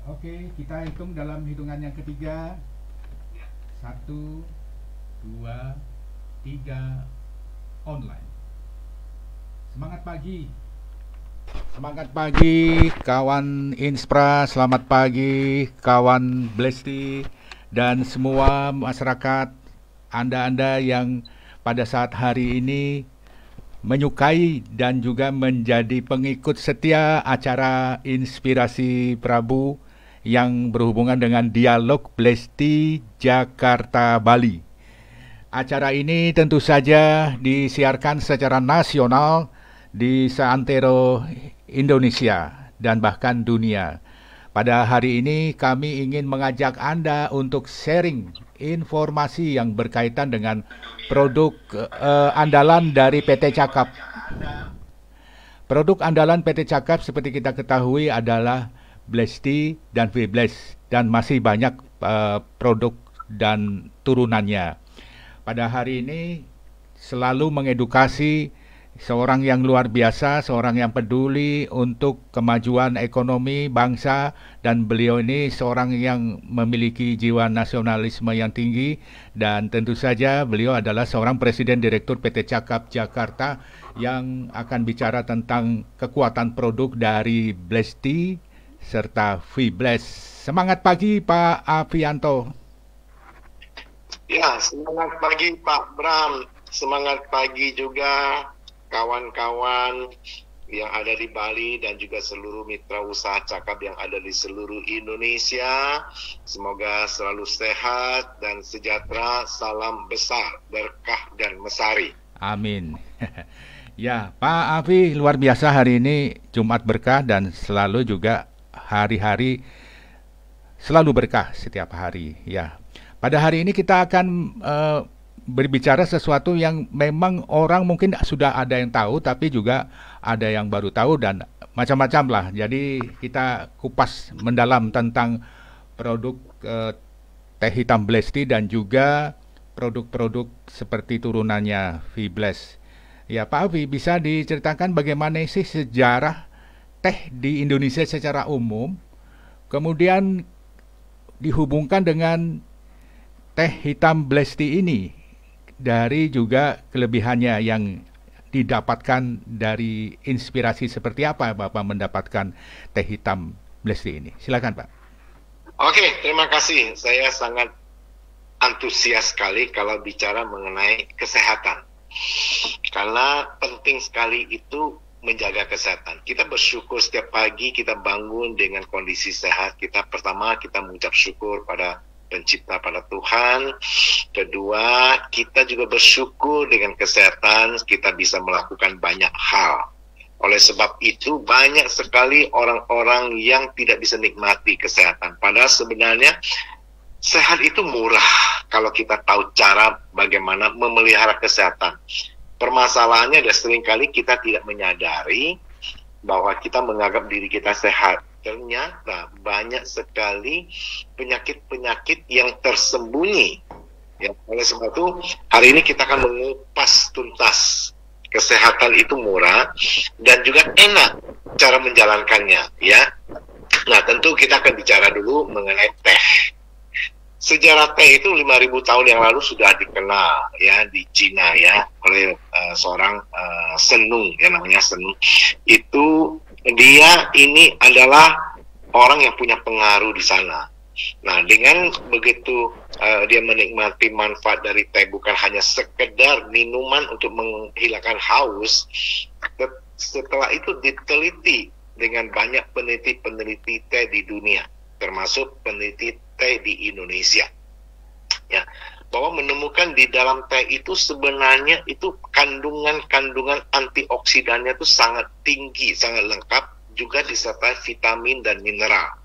Oke, kita hitung dalam hitungan yang ketiga. Satu, dua, tiga, online. Semangat pagi. Semangat pagi kawan Inspra, selamat pagi kawan Blesti dan semua masyarakat Anda-anda yang pada saat hari ini menyukai dan juga menjadi pengikut setia acara Inspirasi Prabu yang berhubungan dengan Dialog Blesti Jakarta Bali. Acara ini tentu saja disiarkan secara nasional di seantero Indonesia dan bahkan dunia. Pada hari ini kami ingin mengajak Anda untuk sharing informasi yang berkaitan dengan produk andalan dari PT Cakap. Produk andalan PT Cakap seperti kita ketahui adalah Blesti dan V-Bless dan masih banyak produk dan turunannya. Pada hari ini selalu mengedukasi seorang yang luar biasa, seorang yang peduli untuk kemajuan ekonomi bangsa, dan beliau ini seorang yang memiliki jiwa nasionalisme yang tinggi, dan tentu saja beliau adalah seorang Presiden Direktur PT Cakap Jakarta yang akan bicara tentang kekuatan produk dari Blesti serta V-Bless. Semangat pagi Pak Avianto. Ya, semangat pagi Pak Bram, semangat pagi juga kawan-kawan yang ada di Bali dan juga seluruh mitra usaha Cakap yang ada di seluruh Indonesia. Semoga selalu sehat dan sejahtera. Salam besar, berkah dan mesari. Amin. Ya, Pak Avi, luar biasa hari ini Jumat berkah dan selalu juga hari-hari selalu berkah setiap hari. Ya, pada hari ini kita akan berbicara sesuatu yang memang orang mungkin sudah ada yang tahu, tapi juga ada yang baru tahu dan macam-macam lah. Jadi kita kupas mendalam tentang produk teh hitam Blesti dan juga produk-produk seperti turunannya V-Bless. Ya Pak Avi, bisa diceritakan bagaimana sih sejarah teh di Indonesia secara umum, kemudian dihubungkan dengan teh hitam Blesti ini, dari juga kelebihannya yang didapatkan dari inspirasi seperti apa Bapak mendapatkan teh hitam Blesti ini. Silakan Pak. Oke, terima kasih. Saya sangat antusias sekali kalau bicara mengenai kesehatan. Karena penting sekali itu menjaga kesehatan. Kita bersyukur setiap pagi kita bangun dengan kondisi sehat. Pertama kita mengucap syukur pada Pencipta, pada Tuhan. Kedua, kita juga bersyukur dengan kesehatan kita bisa melakukan banyak hal. Oleh sebab itu banyak sekali orang-orang yang tidak bisa nikmati kesehatan. Padahal sebenarnya sehat itu murah kalau kita tahu cara bagaimana memelihara kesehatan. Permasalahannya adalah seringkali kita tidak menyadari bahwa kita menganggap diri kita sehat. Ternyata banyak sekali penyakit-penyakit yang tersembunyi. Ya, oleh sebab itu hari ini kita akan mengupas tuntas. Kesehatan itu murah dan juga enak cara menjalankannya, ya. Nah, tentu kita akan bicara dulu mengenai teh. Sejarah teh itu 5.000 tahun yang lalu sudah dikenal ya di Cina ya oleh seorang Senung ya, namanya Senung. Itu dia ini adalah orang yang punya pengaruh di sana. Nah, dengan begitu dia menikmati manfaat dari teh bukan hanya sekedar minuman untuk menghilangkan haus, setelah itu diteliti dengan banyak peneliti-peneliti teh di dunia, termasuk peneliti teh di Indonesia. Ya, bahwa menemukan di dalam teh itu sebenarnya itu kandungan antioksidannya itu sangat tinggi, sangat lengkap, juga disertai vitamin dan mineral.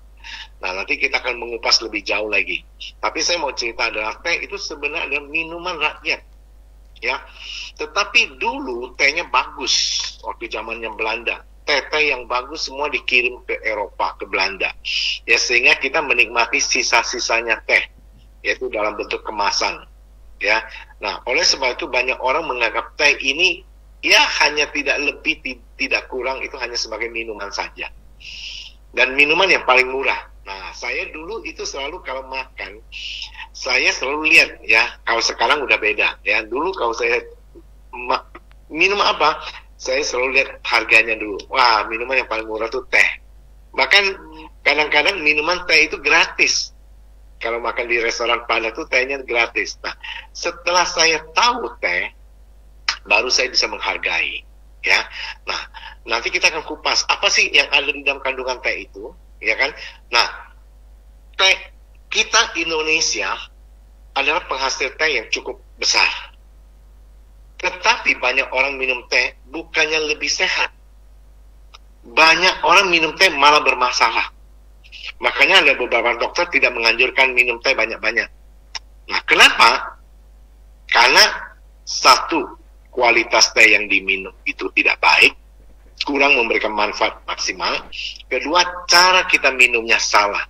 Nah, nanti kita akan mengupas lebih jauh lagi. Tapi saya mau cerita adalah teh itu sebenarnya adalah minuman rakyat. Ya, tetapi dulu tehnya bagus waktu zamannya Belanda. Teh-teh yang bagus semua dikirim ke Eropa, ke Belanda. Ya, sehingga kita menikmati sisa-sisanya teh, yaitu dalam bentuk kemasan. Ya, nah oleh sebab itu banyak orang menganggap teh ini ya hanya tidak lebih tidak kurang itu hanya sebagai minuman saja. Dan minuman yang paling murah. Nah, saya dulu itu selalu kalau makan, saya selalu lihat ya. Kalau sekarang udah beda ya. Dulu kalau saya minum apa, saya selalu lihat harganya dulu. Wah, minuman yang paling murah tuh teh. Bahkan kadang-kadang minuman teh itu gratis. Kalau makan di restoran Padang tuh tehnya gratis. Nah, setelah saya tahu teh, baru saya bisa menghargai. Ya, nah nanti kita akan kupas apa sih yang ada di dalam kandungan teh itu, ya kan? Nah, teh kita Indonesia adalah penghasil teh yang cukup besar. Tetapi banyak orang minum teh bukannya lebih sehat. Banyak orang minum teh malah bermasalah. Makanya ada beberapa dokter tidak menganjurkan minum teh banyak-banyak. Nah, kenapa? Karena satu, kualitas teh yang diminum itu tidak baik, kurang memberikan manfaat maksimal. Kedua, cara kita minumnya salah.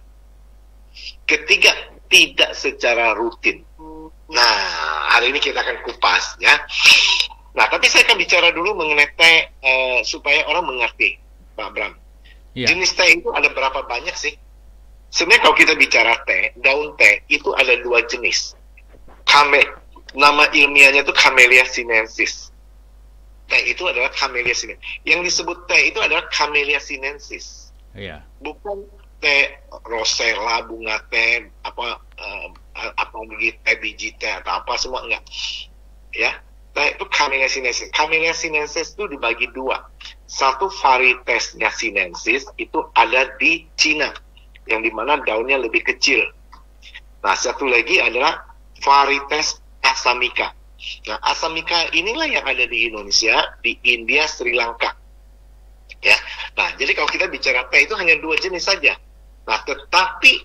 Ketiga, tidak secara rutin. Nah, hari ini kita akan kupas ya. Nah, tapi saya akan bicara dulu mengenai teh supaya orang mengerti, Pak Bram. Iya. Jenis teh itu ada berapa banyak sih? Sebenarnya kalau kita bicara teh, daun teh itu ada 2 jenis. Nama ilmiahnya itu Camellia sinensis. Teh itu adalah Camellia sinensis. Yang disebut teh itu adalah Camellia sinensis. Iya. Bukan teh rosella, bunga teh, apa begitu, teh biji teh atau apa semua, enggak. Ya, teh itu Camellia sinensis. Camellia sinensis itu dibagi 2. Satu varietesnya sinensis itu ada di Cina, yang dimana daunnya lebih kecil. Nah, satu lagi adalah varietes Assamica. Nah, Assamica inilah yang ada di Indonesia, di India, Sri Lanka. Ya. Nah, jadi kalau kita bicara teh itu hanya 2 jenis saja. Nah, tetapi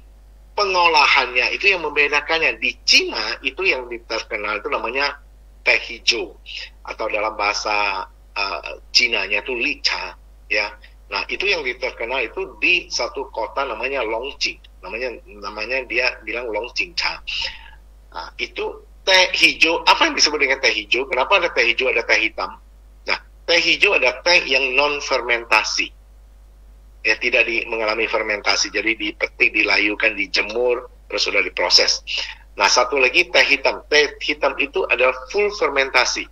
pengolahannya itu yang membedakannya. Di Cina itu yang terkenal itu namanya teh hijau, atau dalam bahasa Cinanya itu licha, ya. Nah, itu yang terkenal itu di satu kota namanya Longqing. Namanya dia bilang Longqing Cha. Nah, itu teh hijau. Apa yang disebut dengan teh hijau? Kenapa ada teh hijau, ada teh hitam? Nah, teh hijau ada teh yang non fermentasi. Ya, tidak mengalami fermentasi. Jadi dipetik, dilayukan, dijemur, terus sudah diproses. Nah, satu lagi teh hitam. Teh hitam itu adalah full fermentasi.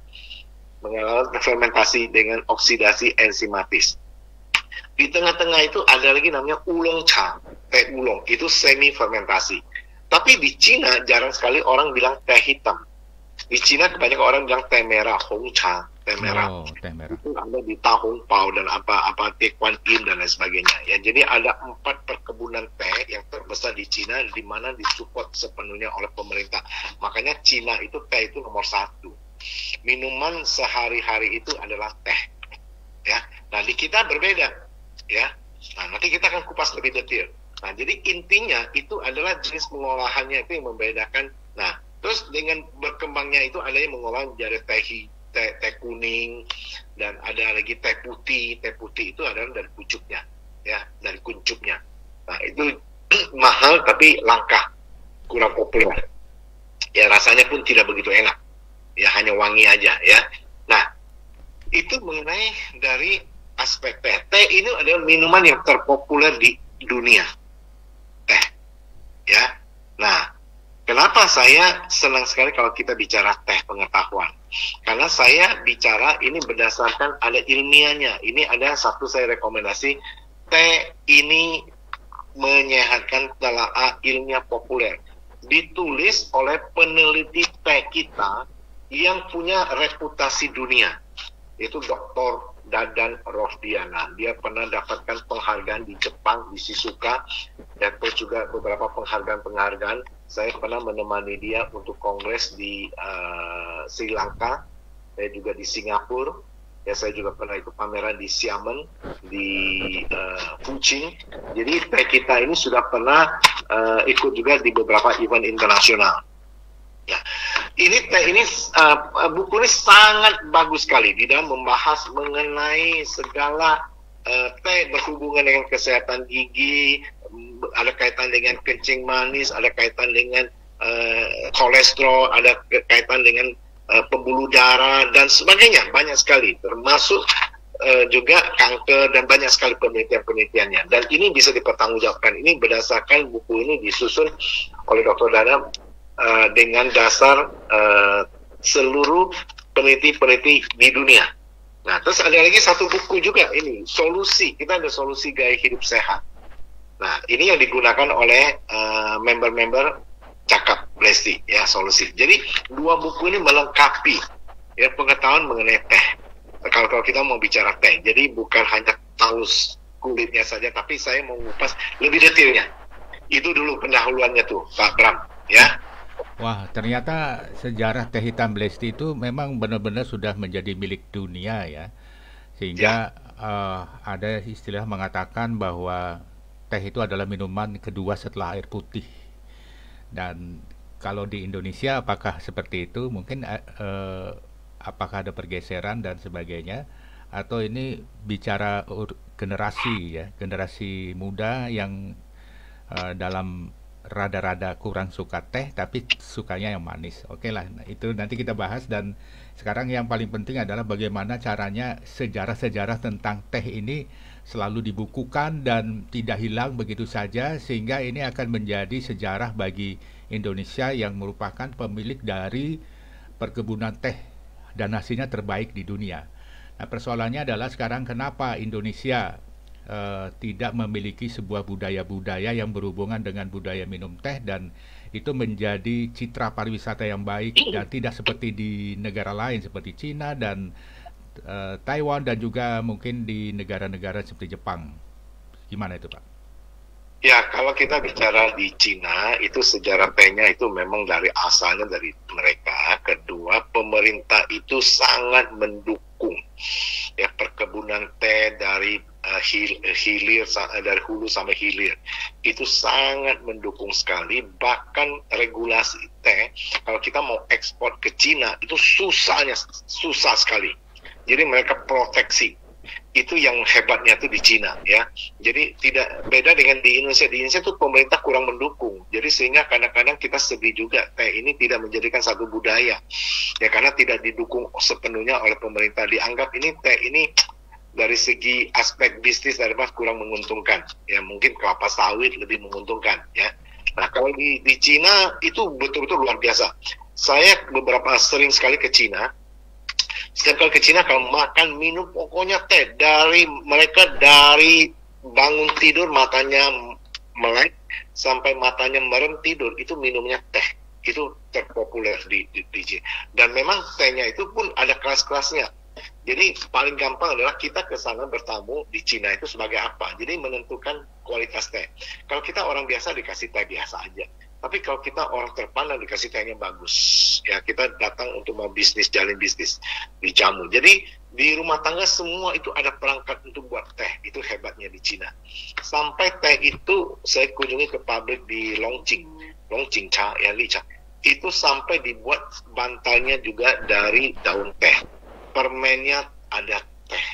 Mengalami fermentasi dengan oksidasi enzimatis. Di tengah-tengah itu ada lagi namanya oolong cha, teh oolong, itu semi fermentasi. Tapi di Cina jarang sekali orang bilang teh hitam. Di Cina kebanyakan orang bilang teh merah, hong cha, teh merah. Oh, teh merah. Itu ada di Ta Hong Pao dan apa Teh Kuan Yin dan lain sebagainya. Ya, jadi ada 4 perkebunan teh yang terbesar di Cina, di mana disupport sepenuhnya oleh pemerintah. Makanya Cina itu teh itu nomor 1. Minuman sehari-hari itu adalah teh. Ya, nah di kita berbeda. Ya, nah nanti kita akan kupas lebih detail. Nah, jadi intinya itu adalah jenis pengolahannya itu yang membedakan. Nah, terus dengan berkembangnya itu ada yang mengolah menjadi teh kuning, dan ada lagi teh putih. Teh putih itu adalah dari pucuknya, ya, dari kuncupnya. Nah, itu mahal tapi langka, kurang populer. Ya, rasanya pun tidak begitu enak. Ya, hanya wangi aja, ya. Nah, itu mengenai dari aspek teh. Teh ini adalah minuman yang terpopuler di dunia. Teh. Ya. Nah, kenapa saya senang sekali kalau kita bicara teh pengetahuan? Karena saya bicara ini berdasarkan ada ilmiahnya. Ini ada satu saya rekomendasi, teh ini menyehatkan telaah ilmiah populer. Ditulis oleh peneliti teh kita yang punya reputasi dunia. Itu Dr. Dadan Rosdiana. Dia pernah dapatkan penghargaan di Jepang, di Shizuoka, dan terus juga beberapa penghargaan. Saya pernah menemani dia untuk kongres di Sri Lanka, saya juga di Singapura, ya saya juga pernah ikut pameran di Xiamen, di Fuqing. Jadi teh kita ini sudah pernah ikut juga di beberapa event internasional. Ya, ini teh ini buku ini sangat bagus sekali di dalam membahas mengenai segala teh berhubungan dengan kesehatan gigi, ada kaitan dengan kencing manis, ada kaitan dengan kolesterol, ada kaitan dengan pembuluh darah dan sebagainya, banyak sekali, termasuk juga kanker dan banyak sekali penelitian-penelitiannya. Dan ini bisa dipertanggungjawabkan. Ini berdasarkan buku ini disusun oleh Dr. Dana dengan dasar seluruh peneliti-peneliti di dunia. Nah, terus ada lagi satu buku juga ini, solusi. Kita ada solusi gaya hidup sehat. Nah, ini yang digunakan oleh member-member Cakap Blesti, ya, solusi. Jadi, dua buku ini melengkapi ya pengetahuan mengenai teh. Kalau kita mau bicara teh, jadi bukan hanya tahu kulitnya saja, tapi saya mau ngupas lebih detailnya. Itu dulu pendahuluannya tuh, Pak Bram, ya. Wah, ternyata sejarah teh hitam Blesti itu memang benar-benar sudah menjadi milik dunia ya. Sehingga ada istilah mengatakan bahwa teh itu adalah minuman kedua setelah air putih. Dan kalau di Indonesia apakah seperti itu? Mungkin apakah ada pergeseran dan sebagainya? Atau ini bicara generasi ya, generasi muda yang dalam rada-rada kurang suka teh tapi sukanya yang manis. Oke lah, nah, itu nanti kita bahas. Dan sekarang yang paling penting adalah bagaimana caranya sejarah-sejarah tentang teh ini selalu dibukukan dan tidak hilang begitu saja, sehingga ini akan menjadi sejarah bagi Indonesia yang merupakan pemilik dari perkebunan teh dan hasilnya terbaik di dunia. Nah, persoalannya adalah sekarang kenapa Indonesia tidak memiliki sebuah budaya-budaya yang berhubungan dengan budaya minum teh, dan itu menjadi citra pariwisata yang baik dan tidak seperti di negara lain seperti Cina dan Taiwan dan juga mungkin di negara-negara seperti Jepang. Gimana itu, Pak? Ya, kalau kita bicara di Cina, itu sejarah tehnya itu memang dari asalnya dari mereka. Kedua, pemerintah itu sangat mendukung ya perkebunan teh dari hilir, dari hulu sampai hilir. Itu sangat mendukung sekali. Bahkan regulasi teh, kalau kita mau ekspor ke Cina, itu susah sekali. Jadi mereka proteksi. Itu yang hebatnya tuh di Cina ya. Jadi tidak beda dengan di Indonesia. Di Indonesia tuh pemerintah kurang mendukung. Jadi sehingga kadang-kadang kita sedih juga teh ini tidak menjadikan satu budaya. Ya karena tidak didukung sepenuhnya oleh pemerintah. Dianggap ini teh ini dari segi aspek bisnis dari kurang menguntungkan. Ya mungkin kelapa sawit lebih menguntungkan ya. Nah kalau di Cina itu betul-betul luar biasa. Saya sering sekali ke Cina. Setiap kali ke Cina kalau makan minum pokoknya teh. Mereka dari bangun tidur matanya melek sampai matanya merem tidur itu minumnya teh. Itu terpopuler di Cina. Dan memang tehnya itu pun ada kelas-kelasnya. Jadi paling gampang adalah kita ke sana bertamu di Cina itu sebagai apa? Jadi menentukan kualitas teh. Kalau kita orang biasa dikasih teh biasa aja. Tapi kalau kita orang terpandang dikasih tehnya bagus, ya kita datang untuk mau bisnis, jalin bisnis, dijamu. Jadi di rumah tangga semua itu ada perangkat untuk buat teh. Itu hebatnya di Cina. Sampai teh itu saya kunjungi ke pabrik di Longqing Cha, ya Licha. Itu sampai dibuat bantalnya juga dari daun teh. Permennya ada teh.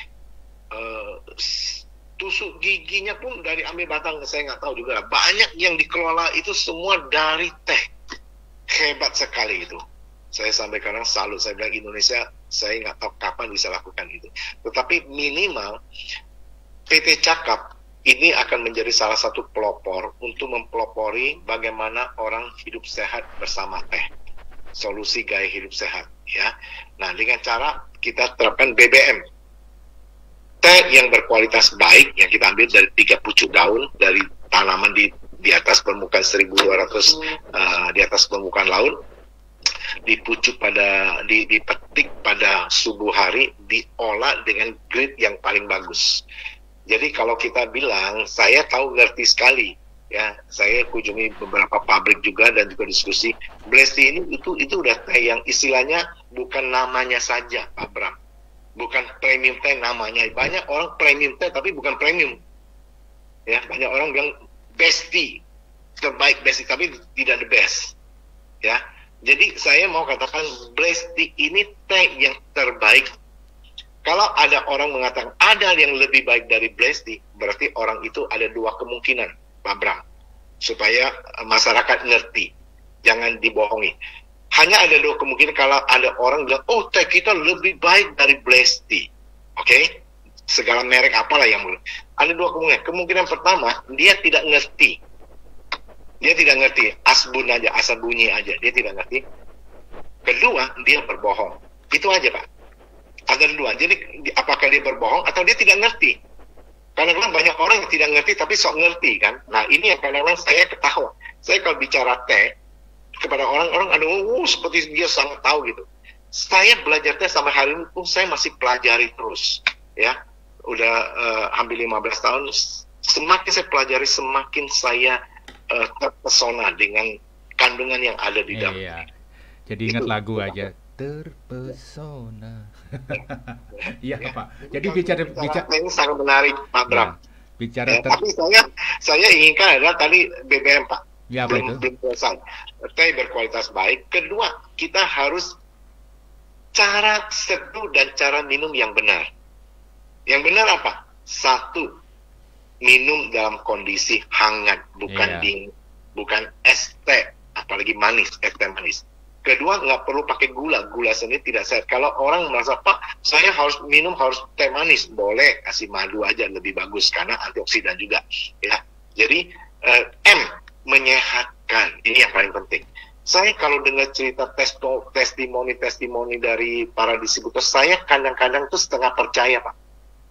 Tusuk giginya pun dari ambil batang, saya nggak tahu juga. Banyak yang dikelola itu semua dari teh. Hebat sekali itu. Saya sampai kadang salut. Saya bilang Indonesia, saya nggak tahu kapan bisa lakukan itu. Tetapi minimal PT Cakap ini akan menjadi salah satu pelopor untuk mempelopori bagaimana orang hidup sehat bersama teh. Solusi gaya hidup sehat. Ya. Nah dengan cara kita terapkan BBM. Teh yang berkualitas baik yang kita ambil dari 3 pucuk daun dari tanaman di atas permukaan 1.200 di atas permukaan laut, dipucuk dipetik pada subuh hari, diolah dengan grade yang paling bagus. Jadi kalau kita bilang saya tahu ngerti sekali ya, saya kunjungi beberapa pabrik juga dan juga diskusi. Blesti ini itu udah teh yang istilahnya bukan namanya saja, Pak Bram. Bukan premium teh namanya. Banyak orang premium teh tapi bukan premium. Ya, banyak orang bilang bestie, terbaik bestie tapi tidak the best. Ya. Jadi saya mau katakan Blesti ini teh yang terbaik. Kalau ada orang mengatakan ada yang lebih baik dari Blesti, berarti orang itu ada 2 kemungkinan, Pak Bram. Supaya masyarakat ngerti. Jangan dibohongi. Hanya ada 2 kemungkinan kalau ada orang bilang, oh teh kita lebih baik dari Blesti. Oke? segala merek apalah yang boleh. Ada dua kemungkinan. Kemungkinan pertama, dia tidak ngerti. Dia tidak ngerti, asbun aja, asal bunyi aja, dia tidak ngerti. Kedua, dia berbohong. Itu aja, Pak. Ada dua. Jadi, apakah dia berbohong atau dia tidak ngerti? Kadang-kadang banyak orang yang tidak ngerti, tapi sok ngerti, kan? Nah, ini yang kadang-kadang saya ketawa. Saya kalau bicara teh, kepada orang-orang, aduh, seperti dia sangat tahu gitu. Saya belajar teh sampai hari ini pun saya masih pelajari terus. Ya, udah hampir 15 tahun. Semakin saya pelajari, semakin saya terpesona dengan kandungan yang ada di dalam. Iya. Jadi ingat lagu aja, terpesona. Iya, Ya. Pak. Jadi bicara Ini sangat menarik, Pak Bram. bicara Tapi saya inginkan adalah tadi BBM, Pak. Ya, apa itu? Belum selesai. Teh berkualitas baik. Kedua, kita harus cara seduh dan cara minum yang benar. Yang benar apa? Satu, minum dalam kondisi hangat, bukan Iya. dingin, bukan es teh, apalagi manis, es teh manis. Kedua, nggak perlu pakai gula sendiri tidak sehat. Kalau orang merasa, Pak, saya harus minum harus teh manis, boleh kasih madu aja lebih bagus karena antioksidan juga. Ya, jadi menyehatkan, ini yang paling penting. Saya kalau dengar cerita testimoni dari para distributor, saya kadang-kadang tuh setengah percaya, Pak.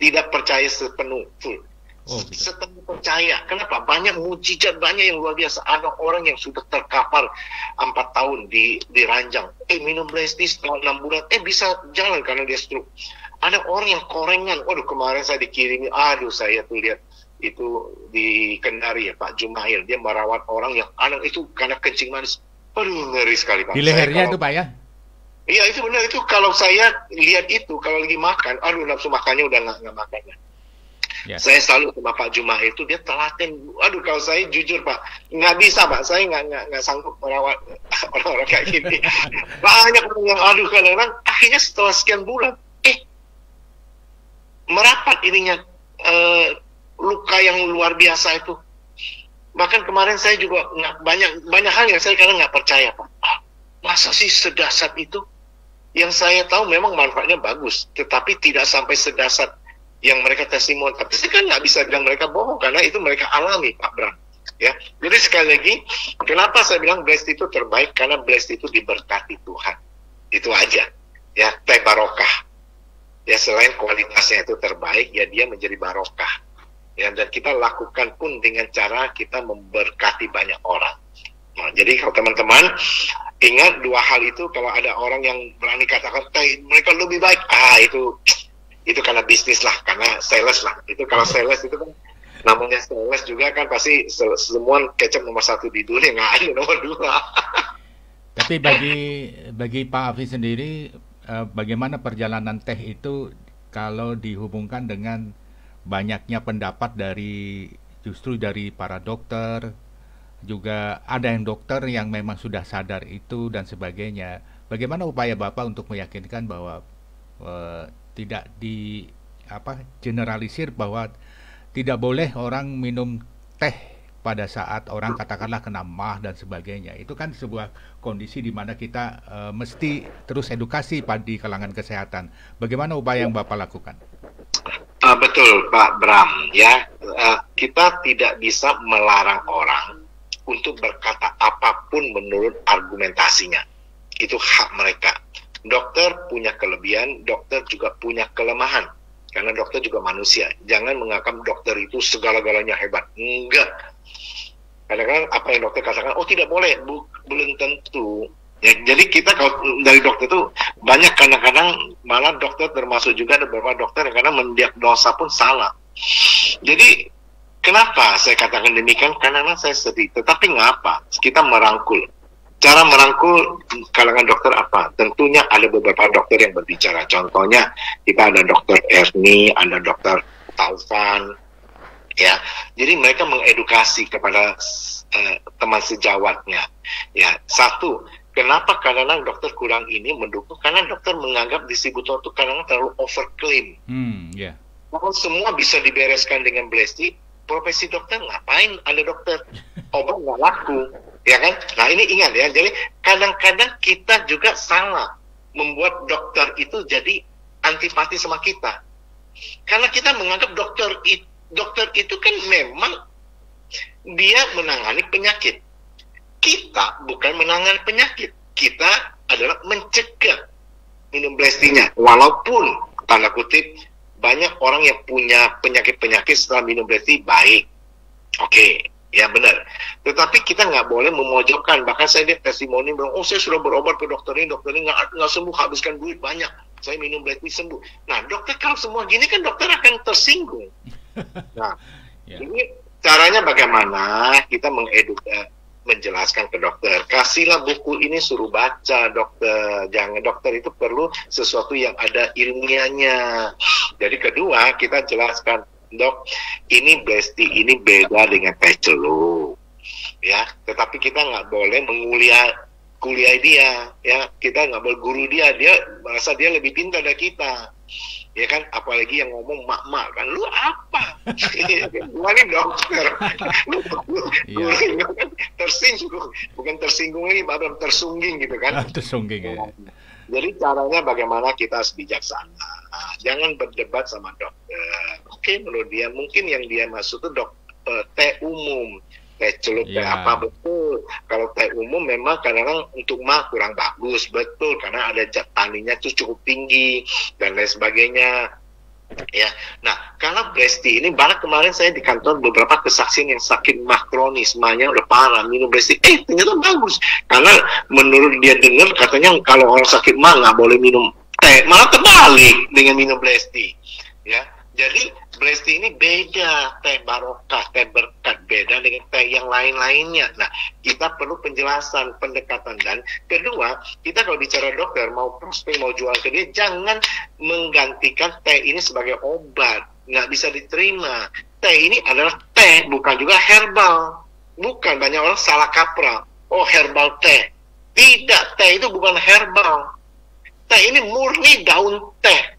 Tidak percaya sepenuh, full. Oh, gitu. Setengah percaya. Kenapa? Banyak mujizat, banyak yang luar biasa. Ada orang yang sudah terkapar 4 tahun di ranjang. Minum Blesti setelah 6 bulan, bisa jalan karena dia stroke. Ada orang yang korengan. Waduh, kemarin saya dikirimi. Aduh, saya tuh lihat itu di Kendari ya, Pak Jumail. Dia merawat orang yang anak itu karena kencing manis. Aduh, ngeri sekali, Pak. Di lehernya itu, Pak, ya? Iya, itu benar. Itu kalau saya lihat itu, kalau lagi makan, aduh, nafsu makannya udah nggak makannya. Ya. Saya selalu sama Pak Jumail itu, dia telaten. Aduh, kalau saya jujur, Pak, nggak bisa, Pak. Saya nggak sanggup merawat orang-orang kayak gini. Banyak orang yang, aduh, kadang-kadang akhirnya setelah sekian bulan, merapat ininya, luka yang luar biasa itu. Bahkan kemarin saya juga banyak hal yang saya kadang nggak percaya, Pak. Masa sih sedasar itu? Yang saya tahu memang manfaatnya bagus, tetapi tidak sampai sedasar yang mereka testimoni. Tapi saya kan nggak bisa bilang mereka bohong, karena itu mereka alami, Pak Bram. Ya, jadi sekali lagi, kenapa saya bilang Blesti itu terbaik? Karena Blesti itu diberkati Tuhan. Itu aja. Ya, teh barokah. Ya, selain kualitasnya itu terbaik, ya dia menjadi barokah. Ya, dan kita lakukan pun dengan cara kita memberkati banyak orang. Nah, jadi kalau teman-teman ingat dua hal itu, kalau ada orang yang berani katakan mereka lebih baik, itu karena bisnis lah, karena sales lah. Itu kalau sales itu kan namanya sales juga kan pasti semua kecap nomor 1 di dunia, nggak ada nomor 2. Tapi bagi Pak Afi sendiri, bagaimana perjalanan teh itu kalau dihubungkan dengan banyaknya pendapat justru dari para dokter, juga ada yang dokter yang memang sudah sadar itu dan sebagainya. Bagaimana upaya Bapak untuk meyakinkan bahwa tidak generalisir bahwa tidak boleh orang minum teh pada saat orang katakanlah kena MAH dan sebagainya. Itu kan sebuah kondisi di mana kita mesti terus edukasi di kalangan kesehatan. Bagaimana upaya yang Bapak lakukan? Betul, Pak Bram. Ya, kita tidak bisa melarang orang untuk berkata apapun menurut argumentasinya. Itu hak mereka. Dokter punya kelebihan, dokter juga punya kelemahan. Karena dokter juga manusia. Jangan menganggap dokter itu segala-galanya hebat. Enggak. Kadang-kadang apa yang dokter katakan, tidak boleh. Belum tentu. Ya, jadi kita kalau dari dokter itu banyak kadang-kadang malah dokter termasuk juga ada beberapa dokter yang kadang mendiagnosa pun salah. Jadi kenapa saya katakan demikian? Karena saya sedih. Tetapi ngapa? Kita merangkul. Cara merangkul kalangan dokter apa? Tentunya ada beberapa dokter yang berbicara. Contohnya kita ada dokter Erni, ada dokter Taufan, ya. Jadi mereka mengedukasi kepada teman sejawatnya. Ya, satu, kenapa kadang-kadang dokter kurang ini mendukung? Karena dokter menganggap distributor itu kadang-kadang terlalu overclaim. Yeah. Kalau semua bisa dibereskan dengan Blesti, profesi dokter ngapain ada dokter? Obat nggak laku. Ya kan? Nah ini ingat ya, jadi kadang-kadang kita juga salah membuat dokter itu jadi antipati sama kita. Karena kita menganggap dokter itu kan memang dia menangani penyakit. Kita bukan menangani penyakit. Kita adalah mencegah minum Blesti-nya. Walaupun, tanda kutip, banyak orang yang punya penyakit-penyakit setelah minum Blesti baik. Oke, ya benar. Tetapi kita nggak boleh memojokkan. Bahkan saya lihat testimoni bilang, oh saya sudah berobat ke dokter ini nggak sembuh, habiskan duit banyak. Saya minum Blesti sembuh. Nah, dokter kalau semua gini kan dokter akan tersinggung. Nah, ini caranya bagaimana kita menjelaskan ke dokter. Kasihlah buku ini, suruh baca dokter. Jangan, dokter itu perlu sesuatu yang ada ilmiahnya. Jadi kedua, kita jelaskan, dok, ini Blesti ini beda dengan teh celup. Ya, tetapi kita nggak boleh kuliah dia, ya, kita nggak boleh guru dia merasa dia lebih pintar dari kita. Ya kan, apalagi yang ngomong mak-mak kan, lu apa? Gua ini dokter. Guru kan tersinggung, bukan tersinggung ini, bahkan tersungging gitu kan. Tersungging ya. Jadi caranya bagaimana kita harus bijaksana. Jangan berdebat sama dokter. Oke, menurut dia mungkin yang dia maksud itu teh umum. Teh celup, teh apa, betul. Kalau teh umum memang kadang-kadang untuk mah kurang bagus, betul, karena ada zat tanninnya itu cukup tinggi dan lain sebagainya. Ya, nah kalau Blesti ini, bahkan kemarin saya di kantor beberapa kesaksian yang sakit mah kronis, mahnya udah parah, minum Blesti, ternyata bagus. Karena menurut dia dengar katanya kalau orang sakit mah nggak boleh minum teh, malah terbalik dengan minum Blesti. Ya, jadi Blesti ini beda, teh barokah, teh berkat, beda dengan teh yang lain-lainnya. Nah, kita perlu penjelasan, pendekatan. Dan kedua, kita kalau bicara dokter, mau prospek, mau jual ke dia, jangan menggantikan teh ini sebagai obat. Nggak bisa diterima. Teh ini adalah teh, bukan juga herbal. Bukan, banyak orang salah kaprah. Oh, herbal teh. Tidak, teh itu bukan herbal. Teh ini murni daun teh.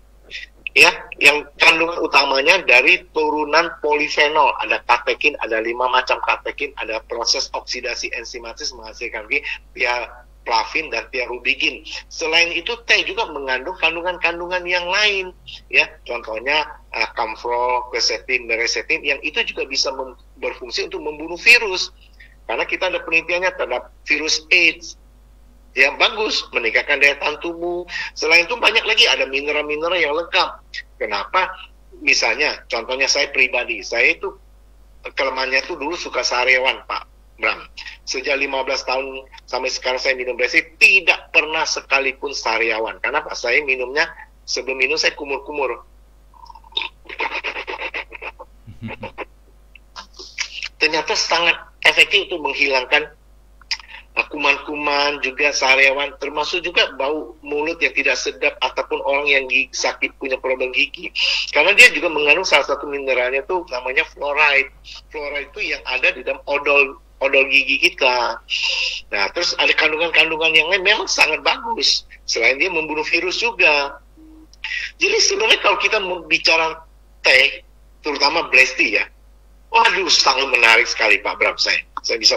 Ya, yang kandungan utamanya dari turunan polifenol, ada katekin, ada 5 macam katekin, ada proses oksidasi enzimatis menghasilkan tiaflavin dan tiarubigin. Selain itu, teh juga mengandung kandungan-kandungan yang lain, ya, contohnya kamfrol, quercetin, miracetin, yang itu juga bisa berfungsi untuk membunuh virus, karena kita ada penelitiannya terhadap virus AIDS. Yang bagus, meningkatkan daya tahan tubuh. Selain itu banyak lagi, ada mineral-mineral yang lengkap. Kenapa? Misalnya, contohnya saya pribadi, saya itu kelemahannya itu dulu suka sariawan, Pak Bram. Sejak 15 tahun sampai sekarang saya minum Blesti, tidak pernah sekalipun sariawan. Karena Pak, saya minumnya, sebelum minum saya kumur-kumur. Ternyata sangat efektif untuk menghilangkan kuman-kuman, juga sariawan, termasuk juga bau mulut yang tidak sedap ataupun orang yang sakit punya problem gigi, karena dia juga mengandung salah satu mineralnya tuh namanya fluoride. Fluoride itu yang ada di dalam odol gigi kita. Nah, terus ada kandungan-kandungan yang lain memang sangat bagus, selain dia membunuh virus juga. Jadi sebenarnya kalau kita mau bicara teh, terutama Blesti ya, waduh, sangat menarik sekali Pak Bram. Saya bisa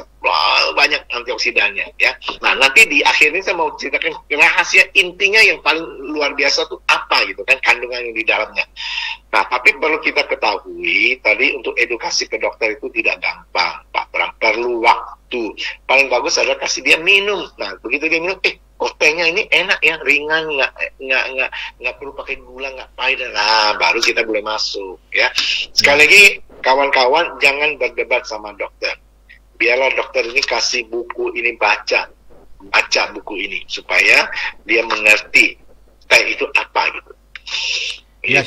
banyak antioksidannya, ya. Nah, nanti di akhir ini saya mau ceritakan rahasia intinya yang paling luar biasa tuh apa gitu kan, kandungan yang di dalamnya. Nah, tapi perlu kita ketahui tadi, untuk edukasi ke dokter itu tidak gampang Pak Bram, perlu waktu. Paling bagus adalah kasih dia minum. Nah, begitu dia minum, tehnya ini enak ya, ringan, nggak perlu pakai gula, nggak pahit. Nah, baru kita boleh masuk, ya. Sekali lagi, kawan-kawan, jangan berdebat sama dokter. Biarlah dokter ini kasih buku ini, baca buku ini supaya dia mengerti teh itu apa gitu. Ya,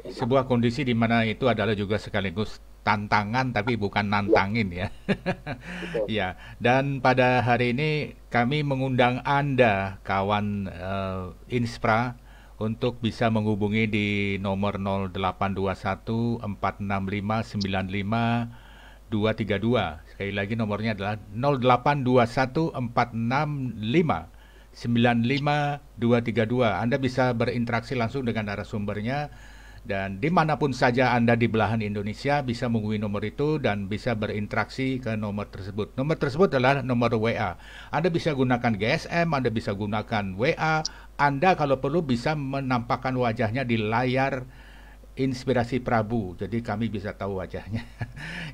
sebuah kondisi di mana itu adalah juga sekaligus tantangan, tapi bukan nantangin ya. Ya, dan pada hari ini kami mengundang Anda, kawan Inspra, untuk bisa menghubungi di nomor 0821 465 95 232. Sekali lagi nomornya adalah 0821 465 95 232. Anda bisa berinteraksi langsung dengan narasumbernya, dan dimanapun saja Anda di belahan Indonesia bisa menghubungi nomor itu dan bisa berinteraksi ke nomor tersebut. Nomor tersebut adalah nomor WA. Anda bisa gunakan GSM, Anda bisa gunakan WA. Anda kalau perlu bisa menampakkan wajahnya di layar Inspirasi Prabu, jadi kami bisa tahu wajahnya.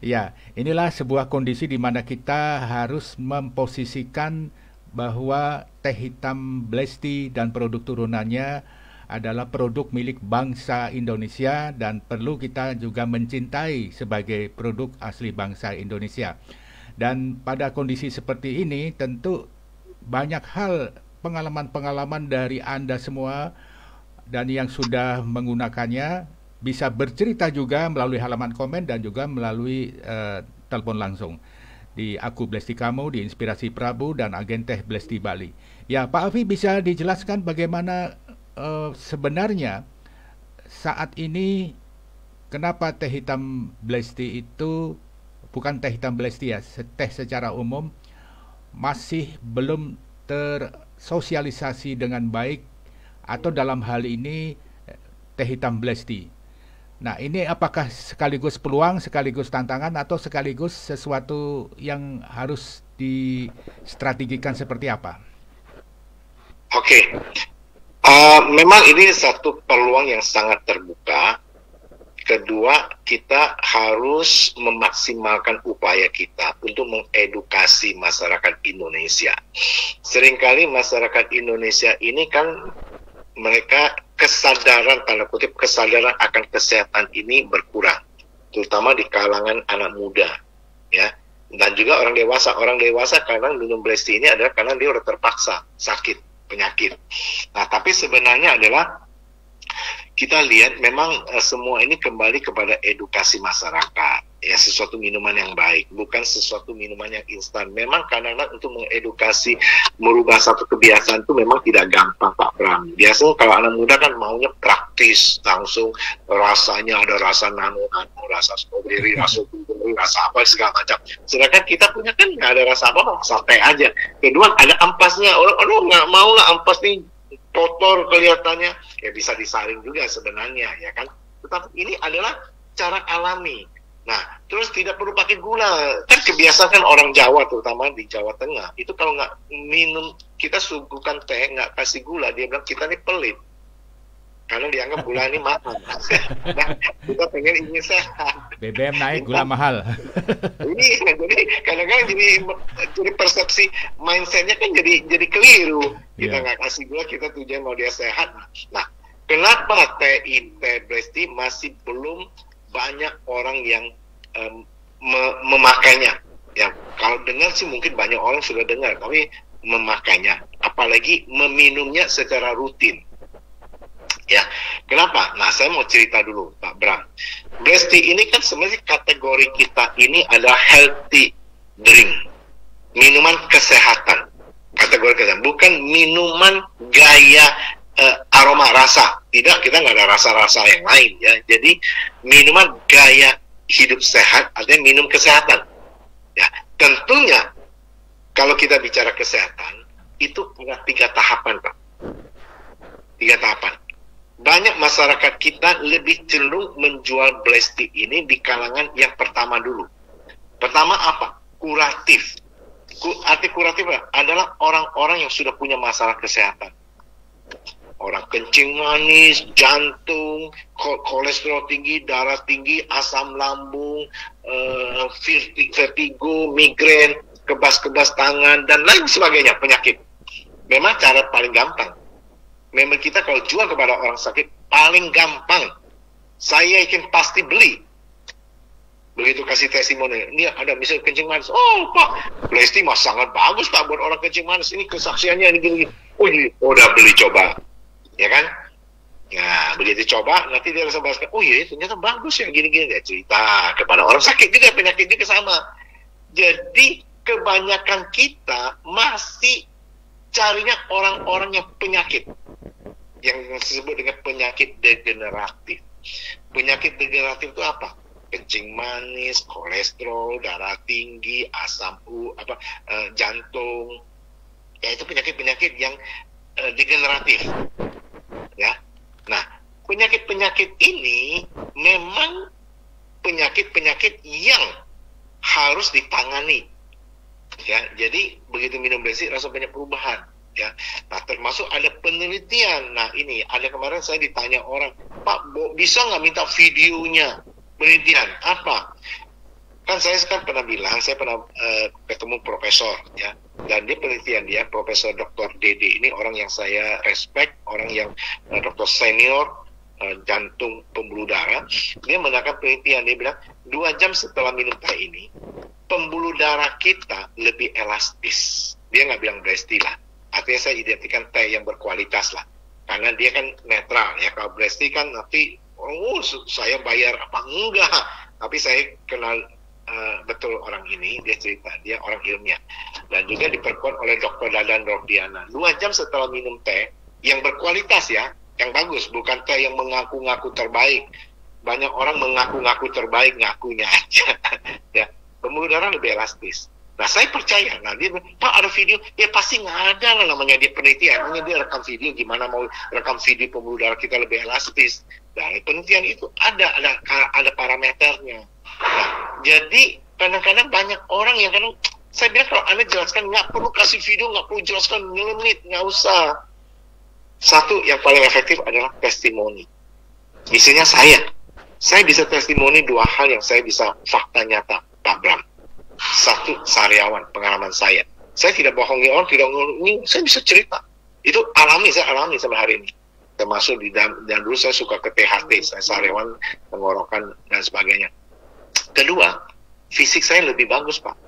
Ya, inilah sebuah kondisi di mana kita harus memposisikan bahwa teh hitam Blesti dan produk turunannya adalah produk milik bangsa Indonesia dan perlu kita juga mencintai sebagai produk asli bangsa Indonesia. Dan pada kondisi seperti ini tentu banyak hal pengalaman-pengalaman dari Anda semua dan yang sudah menggunakannya bisa bercerita juga melalui halaman komen dan juga melalui telepon langsung di Aku Blesti Kamu, di Inspirasi Prabu dan Agen Teh Blesti Bali. Ya, Pak Afi bisa dijelaskan bagaimana sebenarnya saat ini kenapa teh hitam Blesti itu bukan teh hitam Blesti ya, teh secara umum masih belum tersosialisasi dengan baik atau dalam hal ini teh hitam Blesti. Nah, ini apakah sekaligus peluang, sekaligus tantangan atau sekaligus sesuatu yang harus distrategikan seperti apa? Oke. Memang ini satu peluang yang sangat terbuka. Kedua, kita harus memaksimalkan upaya kita untuk mengedukasi masyarakat Indonesia. Seringkali masyarakat Indonesia ini kan mereka kesadaran, tanda kutip, kesadaran akan kesehatan ini berkurang, terutama di kalangan anak muda, ya, dan juga orang dewasa. Orang dewasa kadang minum Blesti ini adalah karena dia udah terpaksa sakit penyakit. Nah, tapi sebenarnya adalah kita lihat memang semua ini kembali kepada edukasi masyarakat, ya, sesuatu minuman yang baik, bukan sesuatu minuman yang instan. Memang kadang-kadang untuk mengedukasi, merubah satu kebiasaan itu memang tidak gampang, Pak Bram. Biasanya kalau anak muda kan maunya praktis, langsung rasanya ada rasa nano, rasa strawberry, rasa blueberry, rasa apa segala macam. Sedangkan kita punya kan nggak ada rasa apa-apa, santai aja. Kedua ada ampasnya, orang aduh nggak mau lah ampas nih, kotor kelihatannya, ya bisa disaring juga sebenarnya, ya kan. Tetapi ini adalah cara alami. Nah, terus tidak perlu pakai gula. Kan kebiasaan kan orang Jawa, terutama di Jawa Tengah, itu kalau nggak minum, kita suguhkan teh nggak kasih gula, dia bilang kita ini pelit. Karena dianggap gula ini mahal. Nah, kita pengen ingin sehat. BBM naik, gula mahal. Ini jadi kadang-kadang jadi persepsi mindsetnya kan jadi keliru. Kita nggak kasih gula, kita tujuan mau dia sehat. Nah, kenapa teh Blesti masih belum banyak orang yang memakainya? Ya, kalau dengar sih mungkin banyak orang sudah dengar, tapi memakainya, apalagi meminumnya secara rutin. Ya, kenapa? Nah, saya mau cerita dulu, Pak Bram. Blesti ini kan sebenarnya kategori kita ini adalah healthy drink, minuman kesehatan. Kategori kesehatan, bukan minuman gaya aroma rasa. Tidak, kita nggak ada rasa-rasa yang lain, ya. Jadi minuman gaya hidup sehat, artinya minum kesehatan. Ya, tentunya kalau kita bicara kesehatan itu punya 3 tahapan, Pak. 3 tahapan. Banyak masyarakat kita lebih cenderung menjual Blesti ini di kalangan yang pertama dulu. Pertama apa? Kuratif. Arti kuratif adalah orang-orang yang sudah punya masalah kesehatan. Orang kencing manis, jantung, kolesterol tinggi, darah tinggi, asam lambung, vertigo, migrain, kebas-kebas tangan, dan lain sebagainya penyakit. Memang cara paling gampang. Memang kita kalau jual kepada orang sakit paling gampang, saya yakin pasti beli. Begitu kasih testimoni, ini ada misalnya kencing manis, oh Pak, Blesti mah sangat bagus Pak buat orang kencing manis, ini kesaksiannya ini gini-gini. Oh iya, udah beli coba, ya kan? Nah, begitu coba, nanti dia rasa bahas, oh iya ternyata bagus ya gini-gini, dia cerita kepada orang sakit juga, penyakit juga sama. Jadi kebanyakan kita masih carinya orang-orang yang penyakit, yang disebut dengan penyakit degeneratif. Penyakit degeneratif itu apa? Kencing manis, kolesterol, darah tinggi, asam jantung. Ya, itu penyakit-penyakit yang degeneratif. Ya. Nah, penyakit-penyakit ini memang penyakit-penyakit yang harus ditangani. Ya, jadi begitu minum Blesti rasa banyak perubahan. Ya, nah termasuk ada penelitian. Nah ini ada kemarin saya ditanya orang, Pak, bisa nggak minta videonya penelitian apa? Kan saya kan pernah bilang, saya pernah ketemu profesor ya, dan dia penelitian dia Profesor Dr. Dede ini orang yang saya respect, orang yang dokter senior jantung pembuluh darah. Dia mengadakan penelitian, dia bilang 2 jam setelah minum teh ini pembuluh darah kita lebih elastis. Dia nggak bilang Bresti lah, artinya saya identikan teh yang berkualitas lah, karena dia kan netral ya. Kalau Bresti kan nanti saya bayar apa enggak, tapi saya kenal betul orang ini, dia cerita, dia orang ilmiah, dan juga diperkuat oleh Dr. Dadan Rodiana. 2 jam setelah minum teh yang berkualitas ya, yang bagus, bukan teh yang mengaku-ngaku terbaik. Banyak orang mengaku-ngaku terbaik, ngakunya aja ya, pembuluh darah lebih elastis. Nah saya percaya, nah dia Pak ada video, ya pasti nggak ada lah, namanya dia penelitian, namanya dia rekam video, gimana mau rekam video pembuluh darah kita lebih elastis. Dari penelitian itu ada parameternya. Nah, jadi kadang-kadang banyak orang yang saya bilang kalau Anda jelaskan, nggak perlu kasih video, nggak perlu jelaskan menit, nggak usah. Satu yang paling efektif adalah testimoni. Misalnya saya bisa testimoni 2 hal yang saya bisa fakta nyata, Pak Bram. Satu, sariawan, pengalaman saya. Saya tidak bohongi orang, tidak ngomongin, saya bisa cerita. Itu saya alami sampai hari ini. Termasuk dan dulu saya suka ke THT, saya sariawan, tenggorokan, dan sebagainya. Kedua, fisik saya lebih bagus, Pak.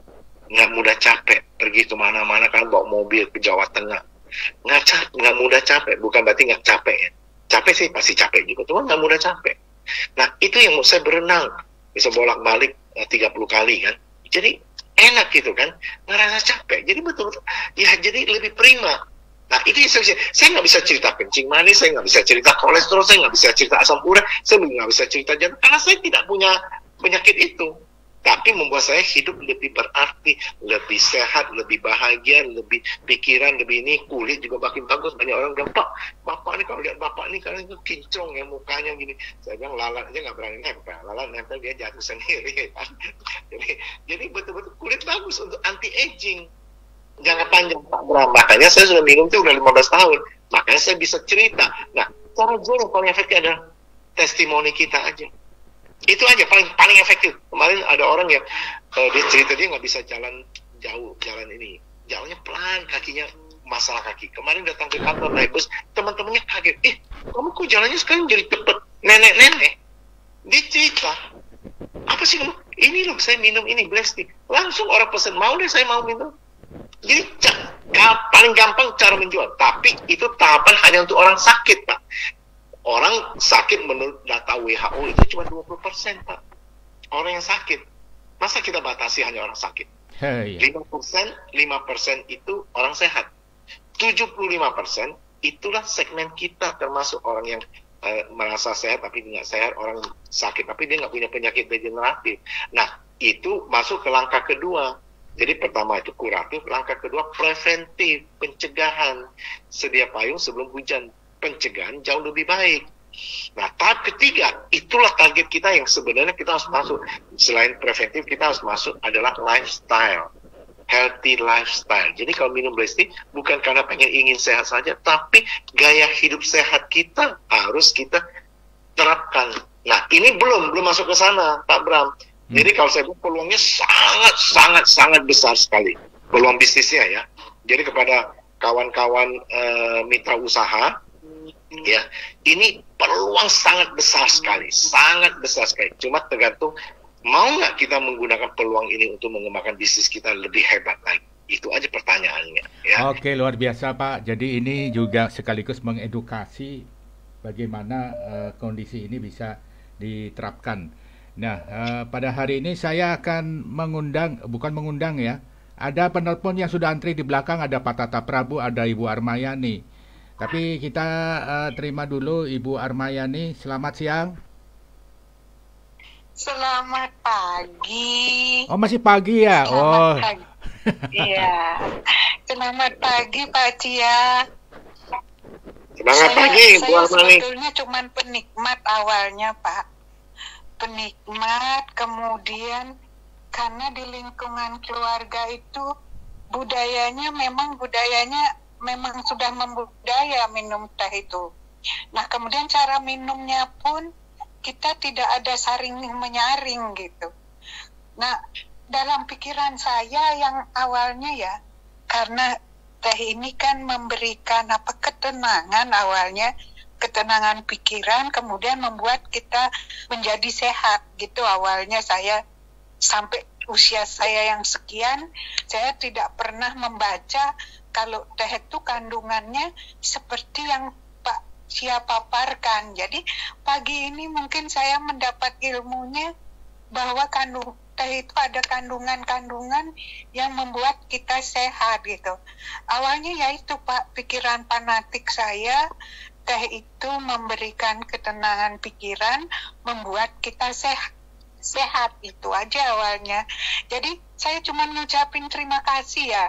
Nggak mudah capek, pergi kemana-mana kan bawa mobil ke Jawa Tengah. Nggak mudah capek, bukan berarti nggak capek ya. Capek sih, pasti capek juga, cuma nggak mudah capek. Nah, itu yang mau saya berenang, bisa bolak-balik 30 kali kan. Jadi enak gitu kan, ngerasa capek. Jadi betul-betul, ya jadi lebih prima. Nah itu yang saya nggak bisa cerita kencing manis, saya nggak bisa cerita kolesterol, saya nggak bisa cerita asam urat, saya nggak bisa cerita jantung, karena saya tidak punya penyakit itu. Tapi membuat saya hidup lebih berarti, lebih sehat, lebih bahagia, lebih pikiran, lebih ini, kulit juga makin bagus. Banyak orang bilang, Pak, Bapak ini kalau lihat Bapak ini karena itu kinclong ya mukanya gini. Saya bilang lalat aja nggak berani nempel, lalat nempel dia jatuh sendiri. Kan? Jadi betul-betul kulit bagus untuk anti-aging. Jangka panjang Pak Bram. Makanya saya sudah minum itu udah 15 tahun. Makanya saya bisa cerita. Nah, cara jual yang paling efektif adalah testimoni kita aja. Itu aja paling efektif. Kemarin ada orang yang dia cerita dia nggak bisa jalan jauh, jalan ini, jalannya pelan, kakinya masalah kaki. Kemarin datang ke kantor naik bus, teman-temannya kaget, kamu kok jalannya sekarang jadi cepet, nenek-nenek. Dia cerita, apa sih kamu? Ini loh, saya minum ini Blesti. Langsung orang pesen, mau deh saya mau minum. Jadi paling gampang cara menjual, tapi itu tahapan hanya untuk orang sakit, Pak. Orang sakit menurut data WHO itu cuma 20%, Pak. Orang yang sakit. Masa kita batasi hanya orang sakit? 5% itu orang sehat. 75% itulah segmen kita, termasuk orang yang merasa sehat tapi tidak sehat, orang sakit tapi dia nggak punya penyakit degeneratif. Nah, itu masuk ke langkah kedua. Jadi pertama itu kuratif, langkah kedua preventif, pencegahan. Sedia payung sebelum hujan. Pencegahan jauh lebih baik. Nah, tahap ketiga, itulah target kita yang sebenarnya kita harus masuk. Selain preventif, kita harus masuk adalah lifestyle. Healthy lifestyle. Jadi kalau minum Blesti, bukan karena ingin sehat saja, tapi gaya hidup sehat kita harus kita terapkan. Nah, ini belum masuk ke sana, Pak Bram. Jadi kalau saya bilang peluangnya sangat besar sekali. Peluang bisnisnya ya. Jadi kepada kawan-kawan mitra usaha, ya, ini peluang sangat besar sekali. Cuma tergantung mau nggak kita menggunakan peluang ini untuk mengembangkan bisnis kita lebih hebat lagi. Itu aja pertanyaannya. Ya. Oke, luar biasa Pak. Jadi ini juga sekaligus mengedukasi bagaimana kondisi ini bisa diterapkan. Nah, pada hari ini saya akan bukan mengundang ya. Ada penelpon yang sudah antri di belakang, ada Pak Tata Prabu, ada Ibu Armayani. Tapi kita terima dulu Ibu Armayani. Selamat siang. Selamat pagi. Oh, masih pagi ya? Selamat pagi. Iya. Selamat pagi Pak Cia. Semangat pagi Bu Armayani. Saya sebetulnya cuma penikmat awalnya Pak. Penikmat, kemudian karena di lingkungan keluarga itu budayanya memang sudah membudaya minum teh itu. Nah, kemudian cara minumnya pun kita tidak ada saring menyaring gitu. Nah, dalam pikiran saya yang awalnya ya, karena teh ini kan memberikan ketenangan awalnya, ketenangan pikiran, kemudian membuat kita menjadi sehat gitu awalnya. Saya sampai usia saya yang sekian, saya tidak pernah membaca kalau teh itu kandungannya seperti yang Pak Sia paparkan. Jadi pagi ini mungkin saya mendapat ilmunya bahwa teh itu ada kandungan-kandungan yang membuat kita sehat gitu. Awalnya yaitu Pak, pikiran fanatik saya, teh itu memberikan ketenangan pikiran, membuat kita sehat itu aja awalnya. Jadi saya cuma ngucapin terima kasih ya.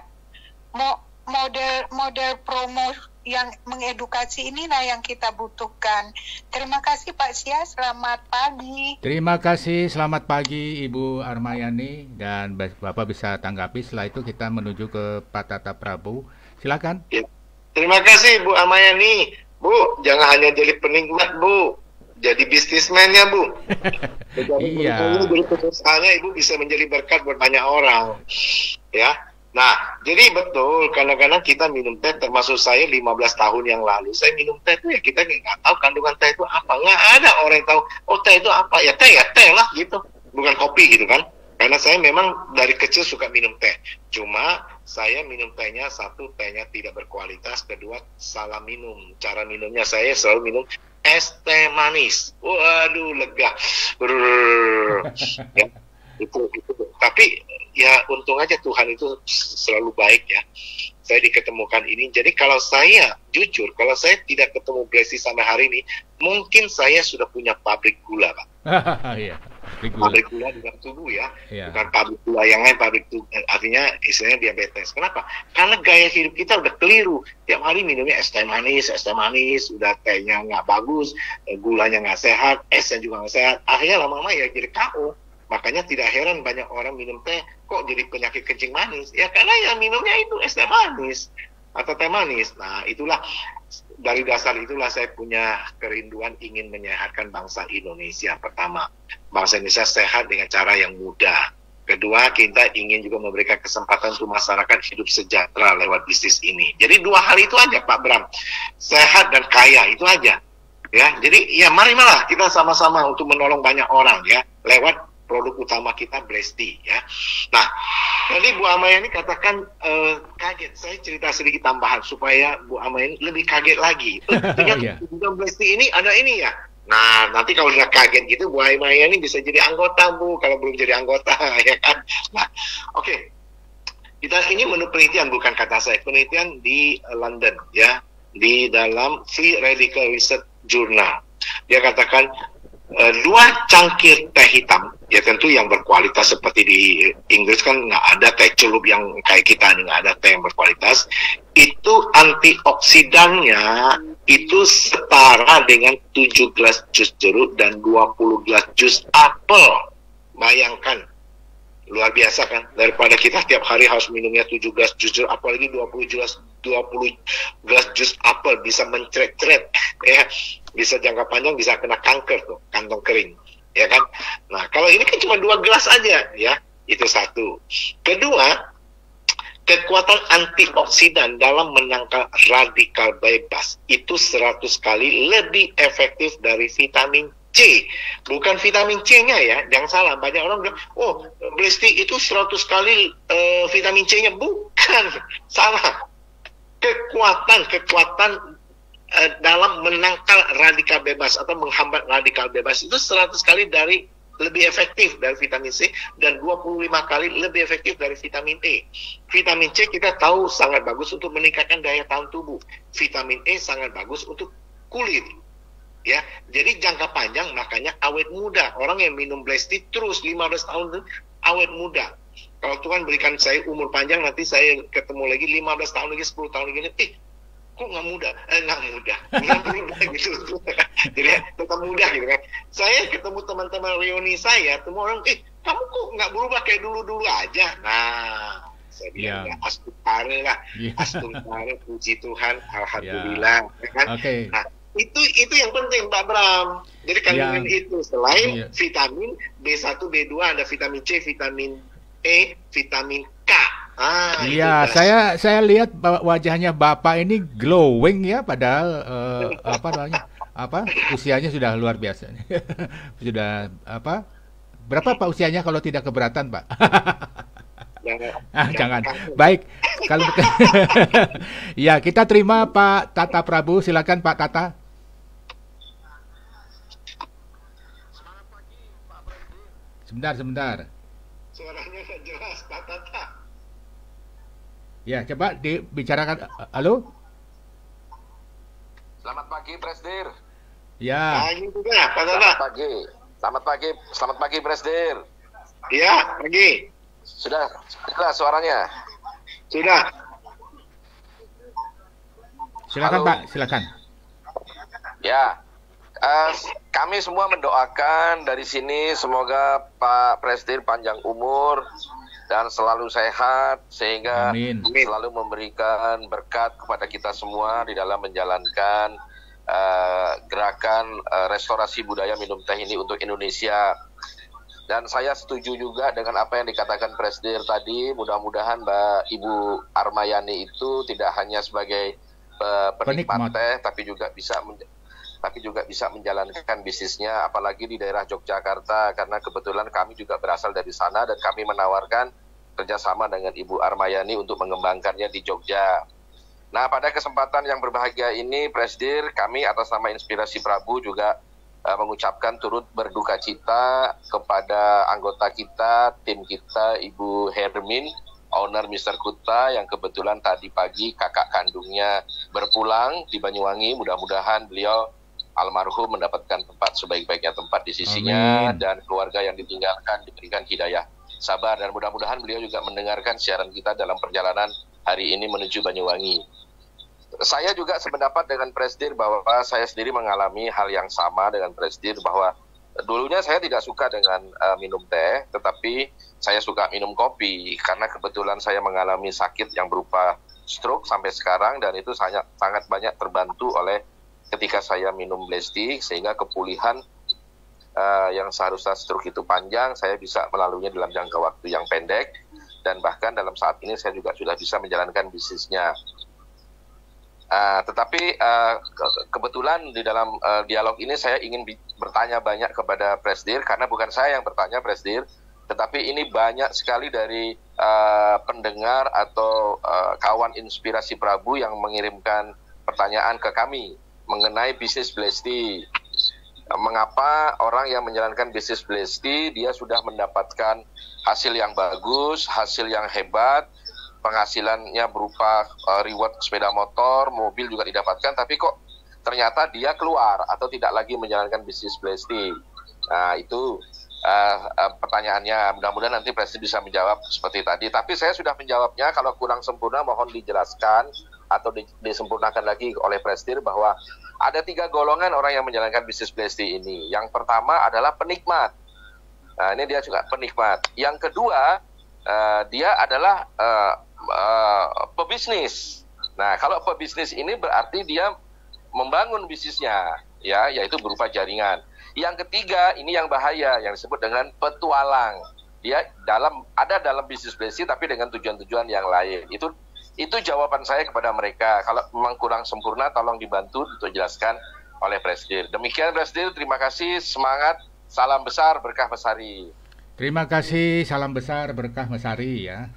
Model promo yang mengedukasi inilah yang kita butuhkan. Terima kasih Pak Sia, selamat pagi. Terima kasih, selamat pagi Ibu Armayani, dan Bapak bisa tanggapi. Setelah itu kita menuju ke Pak Tata Prabu. Silakan. Ya. Terima kasih Bu Armayani. Bu, jangan hanya jadi penikmat Bu, jadi bisnismennya Bu. Iya. Jadi pengusaha Ibu bisa menjadi berkat buat banyak orang. Ya. Nah, jadi betul, kadang-kadang kita minum teh, termasuk saya 15 tahun yang lalu, saya minum teh itu ya kita nggak tahu kandungan teh itu apa. Nggak ada orang yang tahu, oh teh itu apa, ya teh lah gitu. Bukan kopi gitu kan. Karena saya memang dari kecil suka minum teh. Cuma saya minum tehnya, satu, tehnya tidak berkualitas. Kedua, salah minum. Cara minumnya saya selalu minum es teh manis. Waduh, lega. Ya, itu. Tapi ya untung aja Tuhan itu selalu baik ya. Saya diketemukan ini. Jadi kalau saya jujur, kalau saya tidak ketemu Blessy sampai hari ini, mungkin saya sudah punya pabrik gula, Pak. Iya, pabrik gula di dalam tubuh ya. Iya. Bukan pabrik gula yang lain, pabrik artinya istilahnya diabetes. Kenapa? Karena gaya hidup kita udah keliru. Tiap hari minumnya es teh manis, udah tehnya nggak bagus, gulanya nggak sehat, esnya juga nggak sehat. Akhirnya lama-lama ya jadi KO. Makanya tidak heran banyak orang minum teh kok jadi penyakit kencing manis. Ya karena yang minumnya itu es teh manis atau teh manis. Nah itulah, dari dasar itulah saya punya kerinduan ingin menyehatkan bangsa Indonesia. Pertama, bangsa Indonesia sehat dengan cara yang mudah. Kedua, kita ingin juga memberikan kesempatan untuk masyarakat hidup sejahtera lewat bisnis ini. Jadi dua hal itu aja Pak Bram, sehat dan kaya, itu aja. Ya, jadi ya marilah kita sama-sama untuk menolong banyak orang ya lewat produk utama kita Blessy ya. Nah, tadi Bu Amayani katakan kaget. Saya cerita sedikit tambahan supaya Bu Amayani lebih kaget lagi. Ternyata Blessy ini ada ini ya. Nah, nanti kalau sudah kaget gitu, Bu Amayani bisa jadi anggota Bu. Kalau belum jadi anggota ya kan. Nah, oke. Kita ini menurut penelitian, bukan kata saya, penelitian di London ya, di dalam Free Radical Research Journal. Dia katakan 2 cangkir teh hitam, ya tentu yang berkualitas, seperti di Inggris kan nggak ada teh celup yang kayak kita nih, nggak ada teh yang berkualitas, itu antioksidannya itu setara dengan 7 gelas jus jeruk dan 20 gelas jus apel. Bayangkan, luar biasa kan, daripada kita tiap hari harus minumnya 7 gelas jus jeruk, apalagi 20 gelas jus apel, bisa mencret-cret ya, bisa jangka panjang bisa kena kanker tuh, kantong kering ya kan. Nah kalau ini kan cuma 2 gelas aja ya, itu satu. Kedua, kekuatan antioksidan dalam menangkal radikal bebas itu 100 kali lebih efektif dari vitamin C. Bukan vitamin C-nya ya, jangan salah. Banyak orang bilang, oh Blessy itu 100 kali vitamin C-nya. Bukan, salah. Kekuatan dalam menangkal radikal bebas atau menghambat radikal bebas itu 100 kali lebih efektif dari vitamin C dan 25 kali lebih efektif dari vitamin E. Vitamin C kita tahu sangat bagus untuk meningkatkan daya tahan tubuh. Vitamin E sangat bagus untuk kulit. Ya, jadi jangka panjang makanya awet muda. Orang yang minum Blessy terus 15 tahun itu awet muda. Kalau Tuhan berikan saya umur panjang, nanti saya ketemu lagi 15 tahun lagi, 10 tahun lagi, kok nggak muda? Nggak muda gitu. Jadi tetap muda gitu kan. Saya ketemu teman-teman reuni saya, semua orang, kamu kok nggak berubah kayak dulu-dulu aja? Nah, saya bilang ya astagfirullah lah, astagfirullah, puji Tuhan, alhamdulillah, ya kan? Okay. Nah, itu yang penting Pak Bram. Jadi kandungan itu selain Iya. vitamin B1, B2 ada vitamin C, vitamin E, vitamin K. Iya, itu. saya lihat wajahnya Bapak ini glowing ya, padahal apa namanya? Usianya sudah luar biasa. Sudah berapa Pak usianya kalau tidak keberatan, Pak? Jangan. Baik, kalau ya kita terima Pak Tata Prabu, silakan Pak Tata. Sebentar. Suaranya nggak jelas Pak Tata. Ya, coba dibicarakan. Halo? Selamat pagi, Presdir. Ya. Ini juga Pak Tata. Selamat pagi, Presdir. Iya, pagi. Sudah jelas suaranya. Sudah. Silakan Halo. Pak, silakan. Ya, kami semua mendoakan dari sini semoga Pak Presdir panjang umur dan selalu sehat sehingga Amin. selalu memberikan berkat kepada kita semua di dalam menjalankan gerakan restorasi budaya minum teh ini untuk Indonesia. Dan saya setuju juga dengan apa yang dikatakan Presdir tadi. Mudah-mudahan Mbak Ibu Armayani itu tidak hanya sebagai penikmat teh, tapi juga bisa menjalankan bisnisnya, apalagi di daerah Yogyakarta, karena kebetulan kami juga berasal dari sana dan kami menawarkan kerjasama dengan Ibu Armayani untuk mengembangkannya di Jogja. Nah, pada kesempatan yang berbahagia ini, Presdir, kami atas nama Inspirasi Prabu juga mengucapkan turut berduka cita kepada anggota kita, tim kita, Ibu Hermin, owner Mr. Kuta, yang kebetulan tadi pagi kakak kandungnya berpulang di Banyuwangi. Mudah-mudahan beliau almarhum mendapatkan tempat sebaik-baiknya tempat di sisinya. Amin. Dan keluarga yang ditinggalkan diberikan hidayah sabar, dan mudah-mudahan beliau juga mendengarkan siaran kita dalam perjalanan hari ini menuju Banyuwangi. Saya juga sependapat dengan Presdir bahwa saya sendiri mengalami hal yang sama dengan Presdir, bahwa dulunya saya tidak suka dengan minum teh, tetapi saya suka minum kopi karena kebetulan saya mengalami sakit yang berupa stroke sampai sekarang, dan itu sangat banyak terbantu oleh ketika saya minum Blesti, sehingga kepulihan yang seharusnya stroke itu panjang, saya bisa melaluinya dalam jangka waktu yang pendek, dan bahkan dalam saat ini saya juga sudah bisa menjalankan bisnisnya. Tetapi kebetulan di dalam dialog ini saya ingin bertanya banyak kepada Presdir, karena bukan saya yang bertanya Presdir, tetapi ini banyak sekali dari pendengar atau kawan Inspirasi Prabu yang mengirimkan pertanyaan ke kami mengenai bisnis Blesti. Mengapa orang yang menjalankan bisnis Blesti dia sudah mendapatkan hasil yang bagus, hasil yang hebat, penghasilannya berupa reward sepeda motor, mobil juga didapatkan, tapi kok ternyata dia keluar atau tidak lagi menjalankan bisnis Blesti. Nah, itu pertanyaannya. Mudah-mudahan nanti Presiden bisa menjawab seperti tadi. Tapi saya sudah menjawabnya. Kalau kurang sempurna mohon dijelaskan atau disempurnakan lagi oleh Presiden, bahwa ada 3 golongan orang yang menjalankan bisnis Blesti ini. Yang pertama adalah penikmat. Nah, ini dia juga penikmat. Yang kedua, dia adalah pebisnis. Nah, kalau pebisnis ini berarti dia membangun bisnisnya, ya, yaitu berupa jaringan. Yang ketiga, ini yang bahaya, yang disebut dengan petualang. Dia ada dalam bisnis Blesti tapi dengan tujuan-tujuan yang lain. Itu jawaban saya kepada mereka. Kalau memang kurang sempurna, tolong dibantu untuk jelaskan oleh Presdir. Demikian Presdir, terima kasih, semangat, salam besar, berkah Mesari. Terima kasih, salam besar, berkah Mesari ya.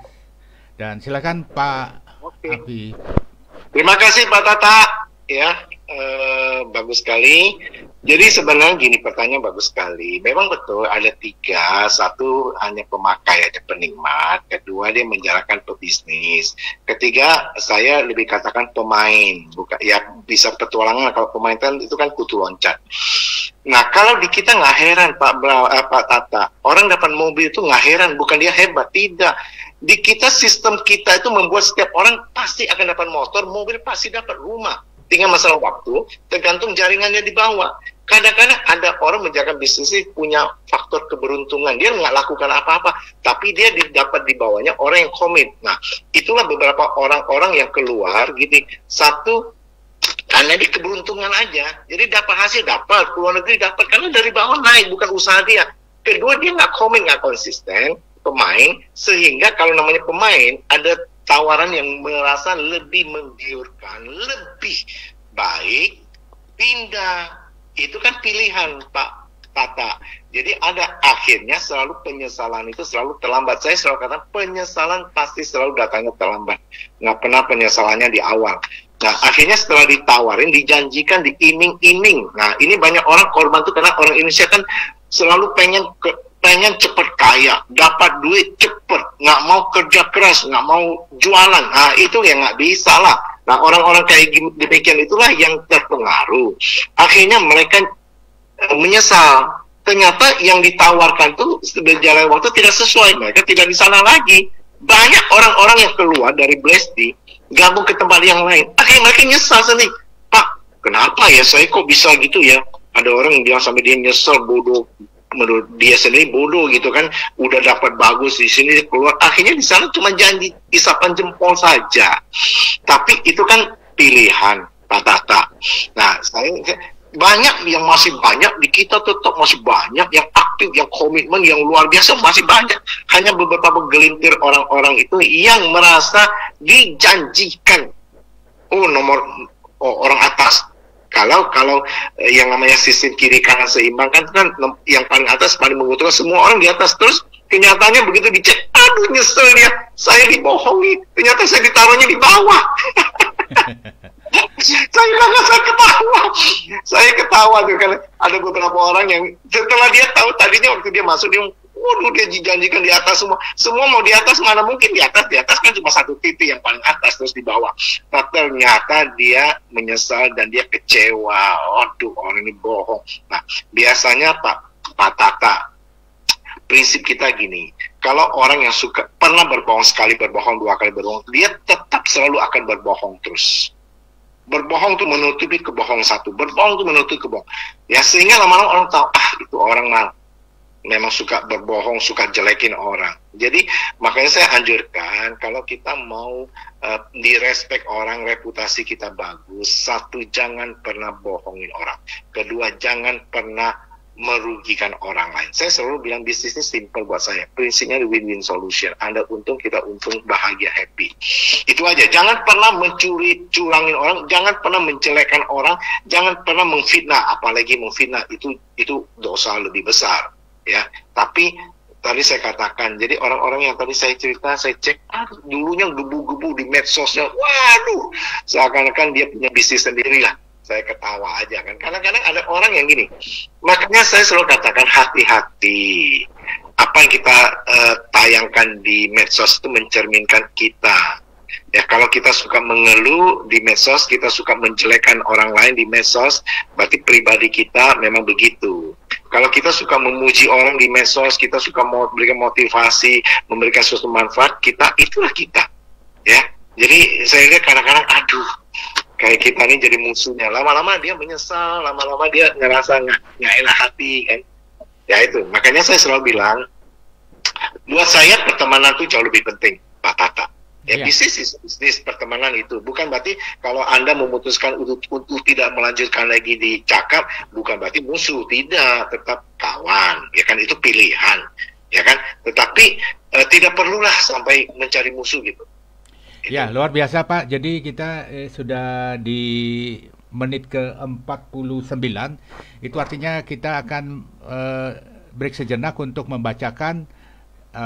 Dan silakan Pak Abi. Terima kasih Pak Tata, ya, bagus sekali. Jadi sebenarnya gini, pertanyaan bagus sekali. Memang betul ada 3, satu hanya pemakai, ada penikmat, kedua dia menjalankan pebisnis, ketiga saya lebih katakan pemain, bukan ya bisa petualangan. Kalau pemain kan itu kan kutu loncat. Nah kalau di kita nggak heran Pak Tata, orang dapat mobil itu nggak heran, bukan dia hebat, tidak. Di kita sistem kita itu membuat setiap orang pasti akan dapat motor, mobil pasti dapat rumah. Tinggal masalah waktu, tergantung jaringannya di bawah. Kadang-kadang ada orang menjalankan bisnisnya punya faktor keberuntungan. Dia nggak lakukan apa-apa, tapi dia dapat di bawahnya orang yang komit. Nah, itulah beberapa orang-orang yang keluar gini. Satu, hanya di keberuntungan aja. Jadi dapat hasil, dapat, keluar negeri dapat, karena dari bawah naik, bukan usaha dia. Kedua, dia nggak komit, nggak konsisten, pemain, sehingga kalau namanya pemain, ada tawaran yang merasa lebih menggiurkan, lebih baik, pindah. Itu kan pilihan Pak Tata. Jadi ada akhirnya selalu penyesalan itu selalu terlambat. Saya selalu katakan penyesalan pasti selalu datangnya terlambat. Nggak pernah penyesalannya di awal. Nah, akhirnya setelah ditawarin, dijanjikan, diiming-iming. Nah, ini banyak orang korban tuh karena orang Indonesia kan selalu pengen cepet kaya, dapat duit cepet, nggak mau kerja keras, nggak mau jualan. Nah, itu ya nggak bisa lah. Nah, orang-orang kayak demikian itulah yang terpengaruh. Akhirnya mereka menyesal. Ternyata yang ditawarkan tuh berjalan waktu tidak sesuai, mereka tidak di sana lagi. Banyak orang-orang yang keluar dari Blesti gabung ke tempat yang lain. Akhirnya mereka nyesal sendiri. Pak, kenapa ya saya kok bisa gitu ya? Ada orang yang bilang sampai dia nyesel, bodoh. Menurut dia sendiri bodoh gitu kan. Udah dapat bagus di sini keluar. Akhirnya di sana cuma janji isapan jempol saja. Tapi itu kan pilihan Pak Tata. Nah, saya banyak yang masih banyak di kita tetap masih banyak yang aktif, yang komitmen, yang luar biasa masih banyak. Hanya beberapa gelintir orang-orang itu yang merasa dijanjikan orang atas. Kalau yang namanya sistem kiri kanan seimbang kan yang paling atas paling menguntungkan, semua orang di atas. Terus kenyataannya begitu dicek, aduh nyesel dia, saya dibohongi, ternyata saya ditaruhnya di bawah. Saya ketawa tuh kan ada beberapa orang yang setelah dia tahu, tadinya waktu dia masuk dia waduh, dia dijanjikan di atas semua mau di atas, mana mungkin di atas kan cuma satu titik yang paling atas, terus di bawah. Nah, ternyata dia menyesal dan dia kecewa. Aduh, orang ini bohong. Nah, biasanya Pak Tata, prinsip kita gini, kalau orang yang pernah berbohong sekali, berbohong dua kali, berbohong, dia tetap selalu akan berbohong terus. Berbohong tuh menutupi kebohongan satu, berbohong tuh menutupi kebohongan. Ya, sehingga lama-lama orang tahu, itu orang memang suka berbohong, suka jelekin orang. Jadi makanya saya anjurkan kalau kita mau direspek orang, reputasi kita bagus. Satu, jangan pernah bohongin orang. Kedua, jangan pernah merugikan orang lain. Saya selalu bilang bisnis ini simple buat saya. Prinsipnya win-win solution. Anda untung, kita untung, bahagia, happy. Itu aja. Jangan pernah curangin orang, jangan pernah menjelekkan orang, jangan pernah memfitnah, apalagi memfitnah itu dosa lebih besar. Ya, tapi tadi saya katakan, jadi orang-orang yang tadi saya cerita, saya cek, dulunya gebu-gebu di medsosnya, waduh, seakan-akan dia punya bisnis sendiri lah. Saya ketawa aja kan, kadang-kadang ada orang yang gini. Makanya saya selalu katakan hati-hati. Apa yang kita tayangkan di medsos itu mencerminkan kita. Ya, kalau kita suka mengeluh di medsos, kita suka menjelekkan orang lain di medsos, berarti pribadi kita memang begitu. Kalau kita suka memuji orang di medsos, kita suka memberikan motivasi, memberikan sesuatu manfaat, itulah kita. Ya, jadi saya lihat kadang-kadang, aduh, kayak kita ini jadi musuhnya. Lama-lama dia menyesal, lama-lama dia ngerasa nggak enak hati kan. Ya itu, makanya saya selalu bilang, buat saya pertemanan itu jauh lebih penting, Pak Tata. Ya, bisnis pertemanan itu bukan berarti kalau Anda memutuskan untuk tidak melanjutkan lagi di cakap, bukan berarti musuh, tidak, tetap kawan, ya kan, itu pilihan, ya kan. Tetapi tidak perlulah sampai mencari musuh gitu. Ya, luar biasa Pak. Jadi kita sudah di menit ke-49. Itu artinya kita akan break sejenak untuk membacakan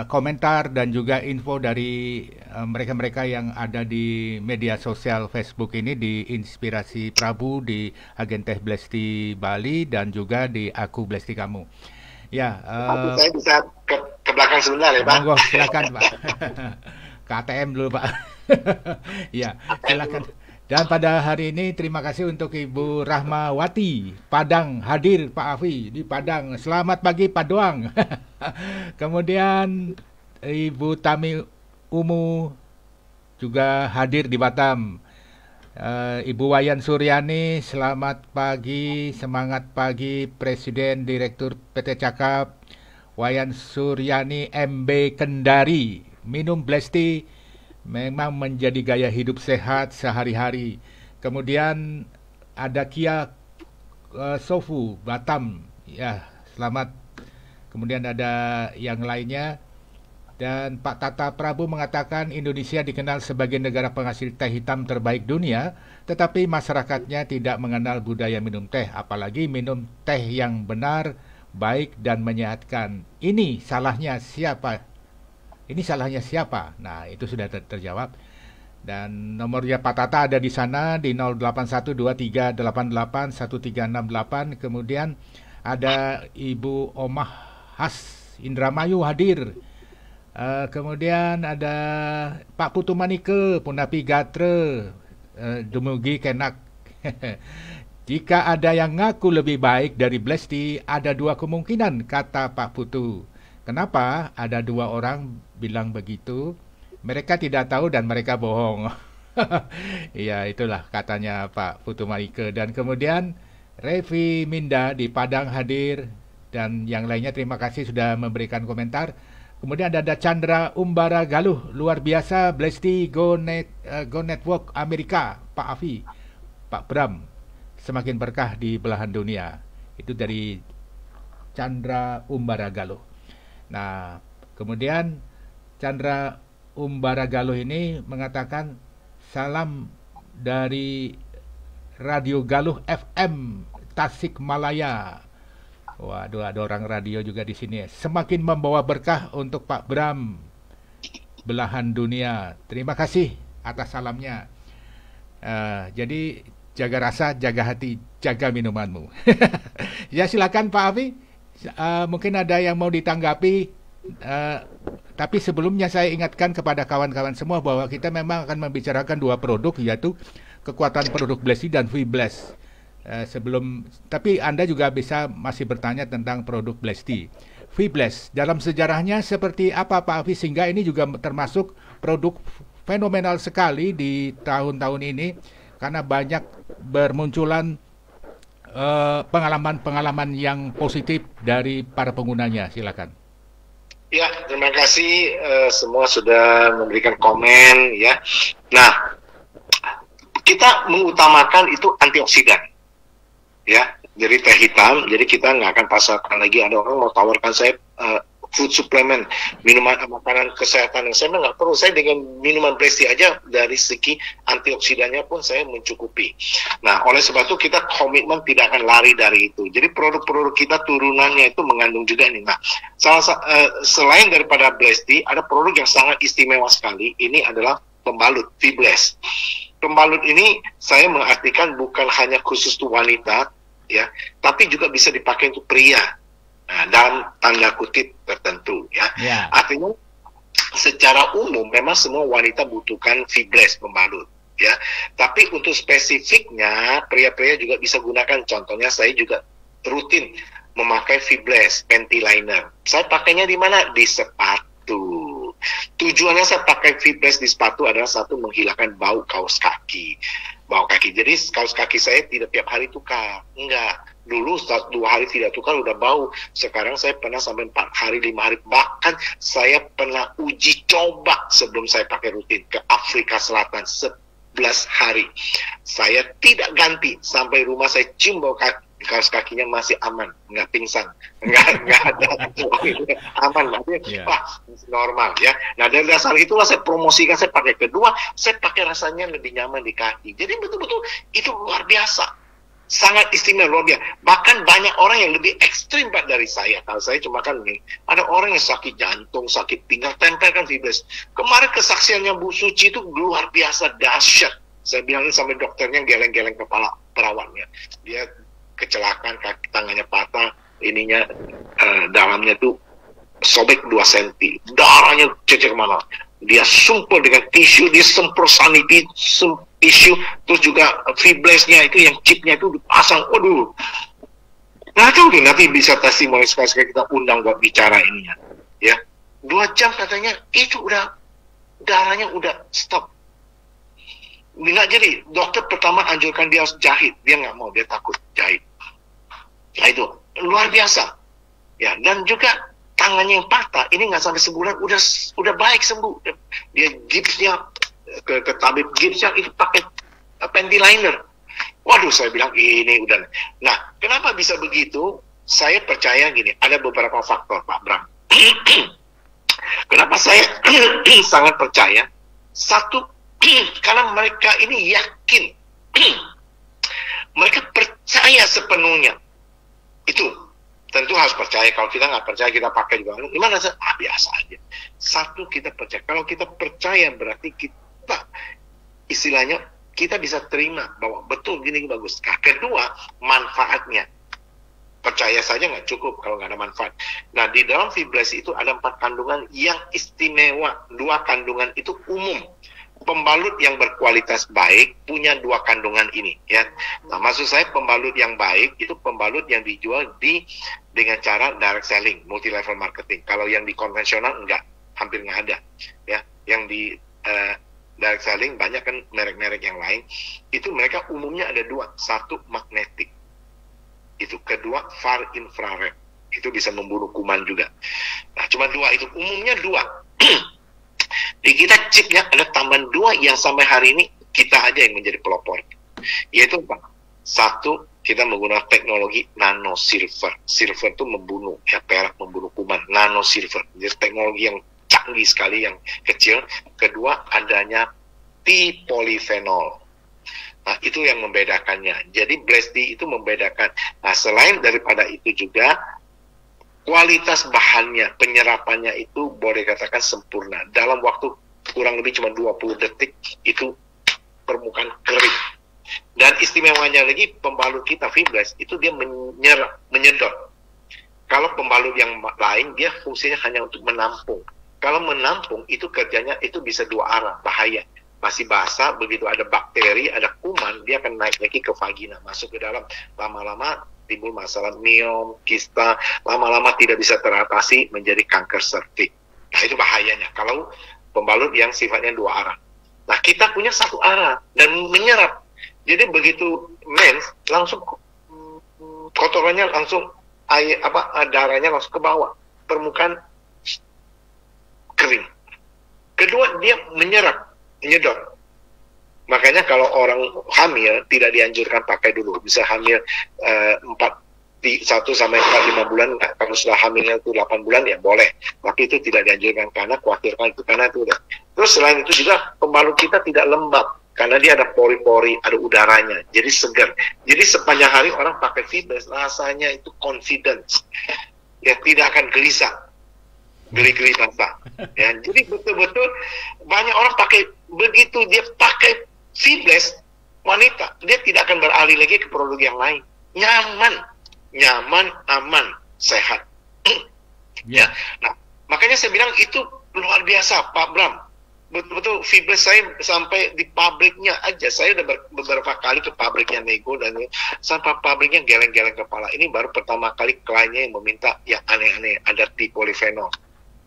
komentar dan juga info dari mereka-mereka yang ada di media sosial Facebook ini, di Inspirasi Prabu, di Agen Teh Blesti Bali, dan juga di Aku Blesti Kamu. Ya, saya bisa ke belakang sebentar ya Pak. Monggo, silakan Pak. KTM dulu Pak. Ya, silakan. Dan pada hari ini terima kasih untuk Ibu Rahmawati Padang hadir Pak Afi di Padang. Selamat pagi Pak Doang. Kemudian Ibu Tami Umu juga hadir di Batam. Ibu Wayan Suryani, selamat pagi, semangat pagi Presiden Direktur PT Cakap. Wayan Suryani MB Kendari, minum Blesti memang menjadi gaya hidup sehat sehari-hari. Kemudian ada Kia Sofu Batam, ya selamat. Kemudian ada yang lainnya. Dan Pak Tata Prabu mengatakan Indonesia dikenal sebagai negara penghasil teh hitam terbaik dunia, tetapi masyarakatnya tidak mengenal budaya minum teh, apalagi minum teh yang benar, baik dan menyehatkan. Ini salahnya siapa? Ini salahnya siapa? Nah, itu sudah terjawab. Dan nomornya Pak Tata ada di sana di 0812388138. Kemudian ada Ibu Omah Has Indramayu hadir. Kemudian ada Pak Putu Manike Punapi Gatre dumugi Kenak. Jika ada yang ngaku lebih baik dari Blesti, ada dua kemungkinan, kata Pak Putu. Kenapa ada dua orang bilang begitu? Mereka tidak tahu dan mereka bohong. Iya, itulah katanya Pak Putu Manike. Dan kemudian Revi Minda di Padang hadir, dan yang lainnya terima kasih sudah memberikan komentar. Kemudian ada Chandra Umbara Galuh, luar biasa Blesti Go Network Amerika, Pak Afi, Pak Bram, semakin berkah di belahan dunia. Itu dari Chandra Umbara Galuh. Nah, kemudian Chandra Umbara Galuh ini mengatakan salam dari Radio Galuh FM Tasikmalaya. Waduh, ada orang radio juga di sini. Semakin membawa berkah untuk Pak Bram, belahan dunia. Terima kasih atas salamnya. Jadi jaga rasa, jaga hati, jaga minumanmu. Ya, silakan Pak Afi. Mungkin ada yang mau ditanggapi. Tapi sebelumnya saya ingatkan kepada kawan-kawan semua bahwa kita memang akan membicarakan dua produk, yaitu kekuatan produk Blesti dan V-Bless. Tapi Anda juga bisa masih bertanya tentang produk Blesti. V-Bless dalam sejarahnya seperti apa Pak Afi, sehingga ini juga termasuk produk fenomenal sekali di tahun-tahun ini karena banyak bermunculan pengalaman-pengalaman yang positif dari para penggunanya. Silakan. Ya, terima kasih semua sudah memberikan komen ya. Nah, kita mengutamakan itu antioksidan. Ya, jadi teh hitam, jadi kita nggak akan pasarkan lagi. Ada orang mau tawarkan saya food supplement, minuman makanan kesehatan yang saya nggak perlu. Saya dengan minuman Blesti aja dari segi antioksidannya pun saya mencukupi. Nah, oleh sebab itu kita komitmen tidak akan lari dari itu. Jadi produk-produk kita turunannya itu mengandung juga nih. Nah, selain daripada Blesti, ada produk yang sangat istimewa sekali. Ini adalah pembalut V-Bless. Pembalut ini saya mengartikan bukan hanya khusus untuk wanita, ya, tapi juga bisa dipakai untuk pria. Nah, dalam tanda kutip tertentu, ya. Yeah. Artinya secara umum memang semua wanita butuhkan V-Bless pembalut, ya. Tapi untuk spesifiknya pria-pria juga bisa gunakan. Contohnya saya juga rutin memakai V-Bless panty liner. Saya pakainya di mana? Di sepatu. Tujuannya saya pakai V-Bless di sepatu adalah satu, menghilangkan bau kaos kaki. Jadi kaos kaki saya tidak tiap hari tukar. Enggak. Dulu 2 hari tidak tukar udah bau. Sekarang saya pernah sampai 4 hari, 5 hari. Bahkan saya pernah uji coba sebelum saya pakai rutin ke Afrika Selatan 11 hari. Saya tidak ganti sampai rumah, saya cium bau kaos kakinya masih aman, nggak pingsan, nggak ada aman, berarti wah normal ya. Nah, dari dasar itulah saya promosikan, saya pakai. Kedua, saya pakai rasanya lebih nyaman di kaki. Jadi betul-betul itu luar biasa, sangat istimewa, luar biasa. Bahkan banyak orang yang lebih ekstrim Pak dari saya. Kalau saya cuma kan nih, ada orang yang sakit jantung, sakit pinggang, tempelkan V-Bless. Kemarin kesaksiannya Bu Suci itu luar biasa dahsyat. Saya bilangin sampai dokternya geleng-geleng kepala perawatnya. Dia kecelakaan, kaki tangannya patah, ininya dalamnya tuh sobek 2 cm, darahnya cecer mana. Dia sumpel dengan tisu, dia semprot saniti tisu, terus juga V-Bless-nya itu yang chipnya itu dipasang. Waduh, nggak tahu nih, nanti bisa testimoni sekali-sekali kita undang buat bicara ininya ya. 2 jam katanya itu udah darahnya udah stop. Nggak jadi, dokter pertama anjurkan dia harus jahit, dia nggak mau, dia takut jahit. Nah itu luar biasa ya. Dan juga tangannya yang patah ini nggak sampai sebulan udah baik sembuh. Dia gipsnya ke tabib gipsnya itu pakai panty liner Waduh, saya bilang ini udah. Nah, kenapa bisa begitu? Saya percaya gini, ada beberapa faktor, Pak Bram. Kenapa saya sangat percaya? Satu, karena mereka ini yakin. Mereka percaya sepenuhnya. Itu tentu harus percaya. Kalau kita nggak percaya, kita pakai juga. Gimana? Biasa aja. Satu, kita percaya. Kalau kita percaya, berarti kita, istilahnya, kita bisa terima bahwa betul gini bagus. Nah, kedua, manfaatnya. Percaya saja nggak cukup kalau nggak ada manfaat. Nah, di dalam fibrasi itu ada 4 kandungan yang istimewa. 2 kandungan itu umum. Pembalut yang berkualitas baik punya 2 kandungan ini, ya. Nah, maksud saya pembalut yang baik itu pembalut yang dijual dengan cara direct selling, multi level marketing. Kalau yang di konvensional enggak, hampir nggak ada, ya. Yang di direct selling banyak kan merek-merek yang lain. Itu mereka umumnya ada 2, satu magnetik. Itu kedua far infrared, itu bisa membunuh kuman juga. Nah, cuma 2 itu, umumnya 2. Di kita chipnya ada tambahan 2 yang sampai hari ini kita aja yang menjadi pelopor, yaitu apa? Satu, kita menggunakan teknologi nano silver. Silver itu membunuh, ya, perak membunuh kuman. Nano silver, jadi teknologi yang canggih sekali, yang kecil. Kedua, adanya T-polyphenol. Nah, itu yang membedakannya. Jadi Blesti itu membedakan. Nah, selain daripada itu juga kualitas bahannya, penyerapannya itu boleh katakan sempurna. Dalam waktu kurang lebih cuma 20 detik itu permukaan kering. Dan istimewanya lagi pembalut kita Fibres itu dia menyedot. Kalau pembalut yang lain dia fungsinya hanya untuk menampung. Kalau menampung itu kerjanya itu bisa 2 arah, bahaya. Masih basah, begitu ada bakteri, ada kuman, dia akan naik lagi ke vagina, masuk ke dalam, lama-lama timbul masalah miom, kista, lama-lama tidak bisa teratasi menjadi kanker serviks. Nah, itu bahayanya kalau pembalut yang sifatnya 2 arah. Nah, kita punya 1 arah dan menyerap. Jadi begitu mens, langsung kotorannya langsung darahnya langsung ke bawah, permukaan kering. Kedua, dia menyerap, menyedot. Makanya kalau orang hamil tidak dianjurkan pakai dulu. Bisa hamil 1 sampai 4-5 bulan. Kalau sudah hamilnya itu 8 bulan ya boleh. Tapi itu tidak dianjurkan karena khawatirkan itu karena itu udah. Terus selain itu juga pembalut kita tidak lembab karena dia ada pori-pori, ada udaranya. Jadi segar. Jadi sepanjang hari orang pakai Fibres rasanya itu confidence. Ya tidak akan gelisah. Geli-geli basah. Ya, jadi betul-betul banyak orang pakai begitu dia pakai Fibres wanita, dia tidak akan beralih lagi ke produk yang lain. Nyaman, aman, sehat. Ya. Nah, makanya saya bilang itu luar biasa, Pak Bram. Betul-betul Fibres saya sampai di pabriknya aja. Saya udah beberapa kali ke pabriknya Nego dan sampai pabriknya geleng-geleng kepala. Ini baru pertama kali kliennya yang meminta yang aneh-aneh, ada T-polyphenol.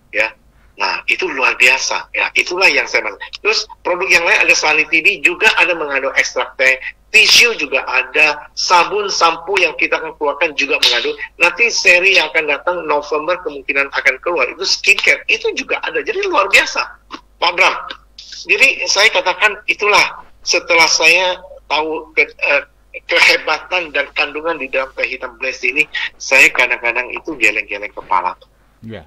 Ya, nah itu luar biasa. Ya, itulah yang saya maksud. Terus produk yang lain ada Sanitidi juga ada mengandung ekstrak teh, tisu juga ada, sabun, sampo yang kita akan keluarkan juga mengandung. Nanti seri yang akan datang November kemungkinan akan keluar itu skincare itu juga ada. Jadi luar biasa, Pak Bram. Jadi saya katakan itulah setelah saya tahu kehebatan dan kandungan di dalam teh hitam Blesti ini, saya kadang-kadang itu geleng-geleng kepala. Ya.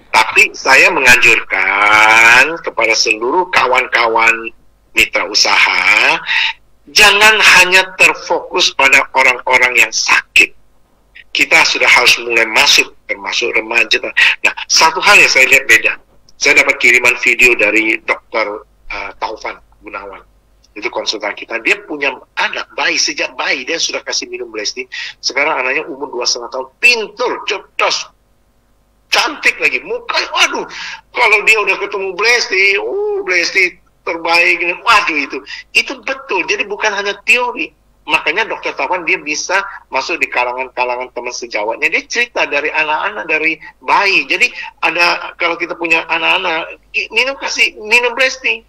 Tapi saya menganjurkan kepada seluruh kawan-kawan mitra usaha, jangan hanya terfokus pada orang-orang yang sakit. Kita sudah harus mulai masuk, termasuk remaja. Nah, satu hal yang saya lihat beda. Saya dapat kiriman video dari Dr. Taufan Gunawan. Itu konsultan kita. Dia punya anak bayi, sejak bayi dia sudah kasih minum Blesti. Sekarang anaknya umur 2,5 tahun, pintur, cerdas, cantik lagi, muka, waduh, kalau dia udah ketemu Blesti, Blesti terbaik, waduh itu betul, jadi bukan hanya teori. Makanya Dr. Taufan dia bisa masuk di kalangan-kalangan teman sejawatnya, dia cerita dari anak-anak, dari bayi. Jadi ada, kalau kita punya anak-anak, minum Blesti,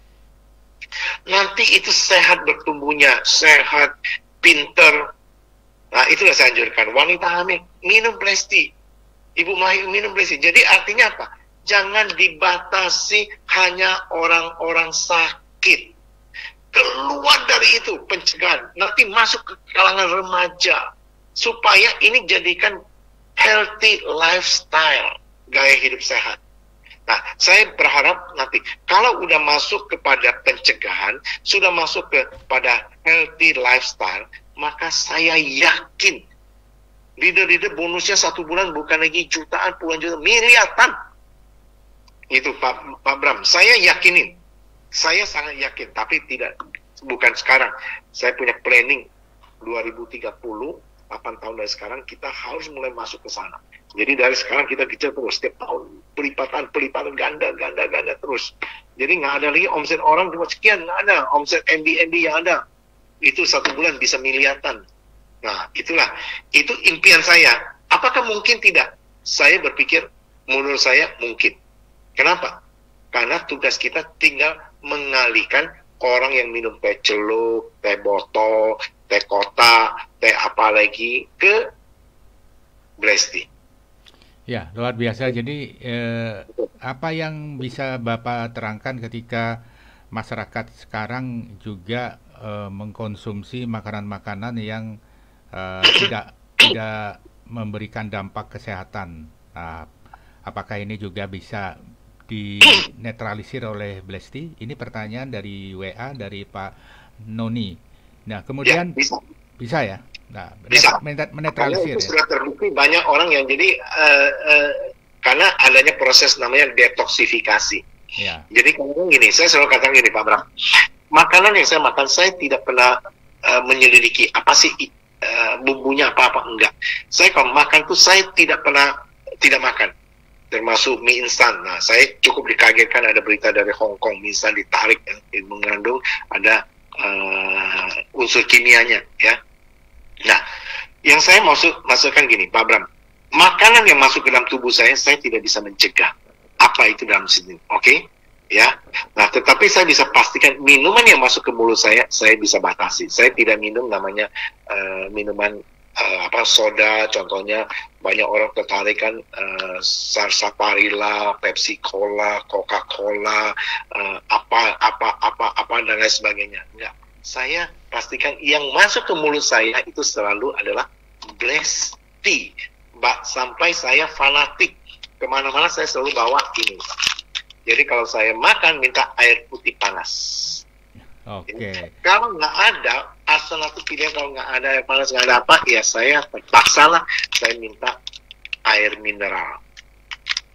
nanti itu sehat bertumbuhnya, sehat, pinter. Nah, itu yang saya anjurkan, wanita hamil, minum Blesti. Ibu melahirkan minum Blesti. Jadi artinya apa? Jangan dibatasi hanya orang-orang sakit. keluar dari itu pencegahan, nanti masuk ke kalangan remaja, supaya ini jadikan healthy lifestyle, gaya hidup sehat. Nah, saya berharap nanti kalau udah masuk kepada pencegahan, sudah masuk kepada healthy lifestyle, maka saya yakin leader-leader bonusnya 1 bulan bukan lagi jutaan, puluhan juta, miliaran. Itu Pak Bram, saya yakinin. Saya sangat yakin, tapi bukan sekarang. Saya punya planning 2030, 8 tahun dari sekarang, kita harus mulai masuk ke sana. Jadi dari sekarang kita kejar terus, setiap tahun, pelipatan, ganda terus. Jadi nggak ada lagi omset orang cuma sekian, nggak ada. Omset MD yang ada, itu 1 bulan bisa miliaran. Nah, itu impian saya. Apakah mungkin? Tidak. Saya berpikir, menurut saya mungkin. Kenapa? Karena tugas kita tinggal mengalihkan orang yang minum teh celup, teh botol, teh kotak, teh apa lagi ke Blessed Tea. Ya, luar biasa. Jadi apa yang bisa Bapak terangkan ketika masyarakat sekarang juga mengkonsumsi makanan-makanan yang tidak memberikan dampak kesehatan. Nah, apakah ini juga bisa dinetralisir oleh Blessed Tea? Ini pertanyaan dari WA dari Pak Noni. Nah, kemudian Ya, bisa ya? Nah, bisa. menetralisir Karena itu ya. sudah terbukti banyak orang yang jadi karena adanya proses namanya detoksifikasi. Ya. Jadi kalau gini, saya selalu katakan gini Pak Bram, makanan yang saya makan saya tidak pernah menyelidiki apa sih bumbunya apa enggak. Saya kalau makan tuh saya tidak pernah tidak makan. Termasuk mie instan. Nah, saya cukup dikagetkan ada berita dari Hong Kong, mie instan ditarik yang mengandung ada unsur kimianya, ya. Nah, yang saya masukkan gini, Pak Bram, makanan yang masuk ke dalam tubuh saya tidak bisa mencegah apa itu dalam sini, oke? Ya. Nah, tetapi saya bisa pastikan minuman yang masuk ke mulut saya bisa batasi. Saya tidak minum namanya minuman soda, contohnya banyak orang tertarik kan Sarsaparilla, Pepsi Cola, Coca-Cola, apa dan lain sebagainya. Enggak. Saya pastikan yang masuk ke mulut saya itu selalu adalah Blessed Tea. Sampai saya fanatik kemana-mana saya selalu bawa ini. Jadi kalau saya makan minta air putih panas. Oke. Kalau nggak ada, alternatif pilihan kalau nggak ada air panas, nggak ada apa, ya saya terpaksa lah, saya minta air mineral.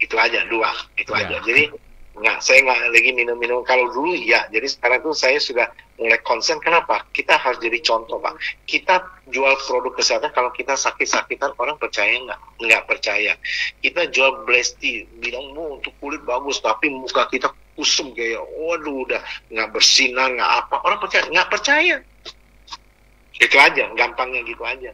Itu aja, 2. Itu Ya. aja. Jadi saya nggak lagi minum-minum. Kalau dulu ya, jadi sekarang tuh saya sudah mulai konsen. Kenapa? Kita harus jadi contoh, Pak. Kita jual produk kesehatan, kalau kita sakit-sakitan, orang percaya nggak? Nggak percaya. Kita jual Blessed Tea, bilang untuk kulit bagus, tapi muka kita kusem kayak, waduh, udah nggak bersinar, nggak apa. Orang percaya? Nggak percaya. Itu aja, gampangnya gitu aja.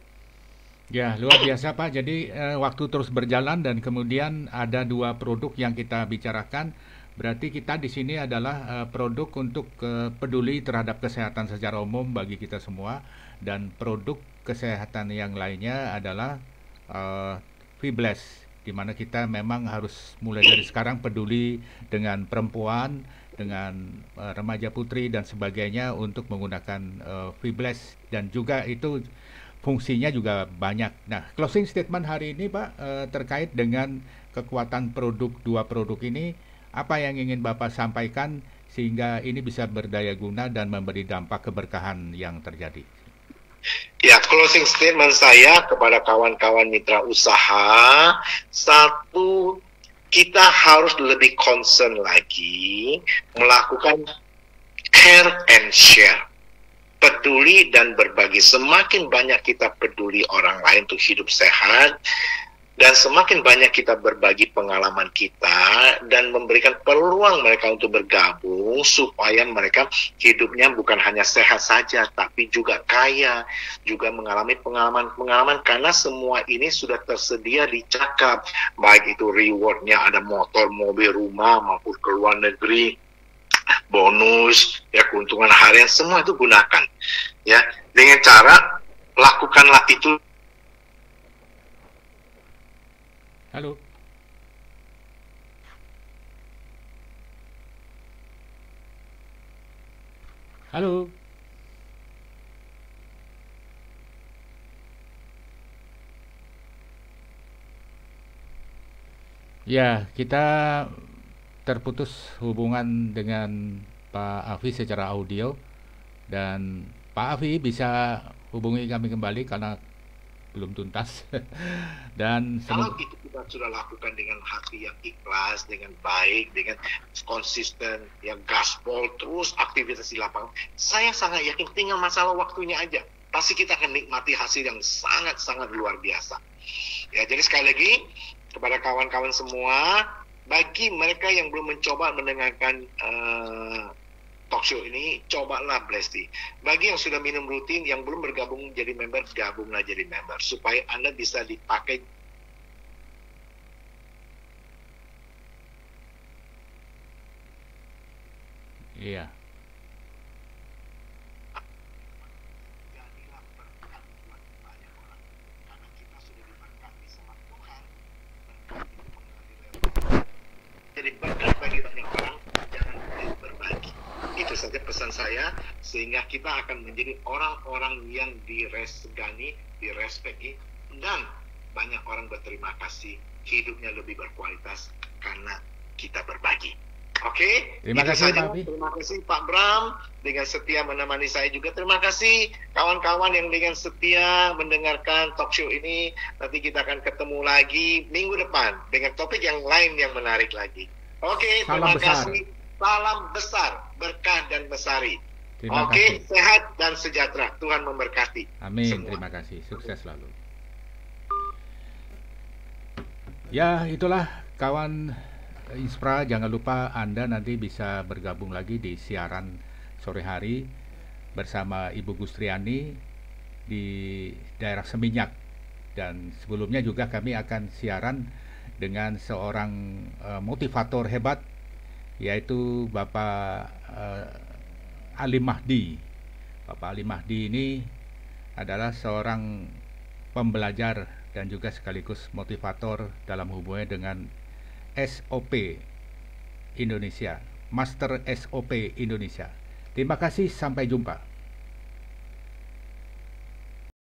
Ya, luar biasa Pak. Jadi waktu terus berjalan dan kemudian ada 2 produk yang kita bicarakan. Berarti kita di sini adalah produk untuk peduli terhadap kesehatan secara umum bagi kita semua, dan produk kesehatan yang lainnya adalah Fibbles, di mana kita memang harus mulai dari sekarang peduli dengan perempuan, dengan remaja putri dan sebagainya untuk menggunakan Fibbles, dan juga itu fungsinya juga banyak. Nah, closing statement hari ini Pak terkait dengan kekuatan produk 2 produk ini, apa yang ingin Bapak sampaikan sehingga ini bisa berdaya guna dan memberi dampak keberkahan yang terjadi? Ya, closing statement saya kepada kawan-kawan mitra usaha, 1, kita harus lebih concern lagi melakukan care and share. Peduli dan berbagi. Semakin banyak kita peduli orang lain untuk hidup sehat, dan semakin banyak kita berbagi pengalaman kita dan memberikan peluang mereka untuk bergabung supaya mereka hidupnya bukan hanya sehat saja tapi juga kaya, juga mengalami pengalaman-pengalaman, karena semua ini sudah tersedia di Cakap, baik itu rewardnya ada motor, mobil, rumah maupun ke luar negeri, bonus, ya keuntungan harian, semua itu gunakan. Ya, dengan cara lakukanlah itu. Halo. Halo. Ya, kita terputus hubungan dengan Pak Afi secara audio, dan Pak Afi bisa hubungi kami kembali karena belum tuntas. Dan Kalau itu kita sudah lakukan dengan hati yang ikhlas, dengan baik, dengan konsisten, yang gaspol terus aktivitas di lapangan, saya sangat yakin tinggal masalah waktunya aja. Pasti kita akan nikmati hasil yang sangat-sangat luar biasa. Ya, jadi sekali lagi kepada kawan-kawan semua, bagi mereka yang belum mencoba mendengarkan talk show ini, cobalah Blesti. Bagi yang sudah minum rutin, yang belum bergabung jadi member, gabunglah jadi member supaya Anda bisa dipakai. iya. Jadilah berkat buat banyak orang. Karena kita sudah diberkati sama Tuhan. Jadi berkat bagi banyak orang, jangan lupa berbagi. Itu saja pesan saya, sehingga kita akan menjadi orang-orang yang diresegani, direspeki, dan banyak orang berterima kasih, hidupnya lebih berkualitas karena kita berbagi. Oke, Terima itu kasih, saja. Pak Afi. Terima kasih Pak Bram dengan setia menemani saya juga. Terima kasih kawan-kawan yang dengan setia mendengarkan talk show ini. Nanti kita akan ketemu lagi minggu depan dengan topik yang lain yang menarik lagi. Oke, Salam terima besar. kasih. Salam besar, berkah dan besari. Terima Oke, kasih. sehat dan sejahtera. Tuhan memberkati. Amin, semua. terima kasih. Sukses selalu. Ya, itulah kawan Inspra. Jangan lupa Anda nanti bisa bergabung lagi di siaran sore hari bersama Ibu Gustriani di daerah Seminyak. Dan sebelumnya juga kami akan siaran dengan seorang motivator hebat, yaitu Bapak Ali Mahdi. Bapak Ali Mahdi ini adalah seorang pembelajar dan juga sekaligus motivator dalam hubungannya dengan SOP Indonesia, Master SOP Indonesia. Terima kasih, sampai jumpa.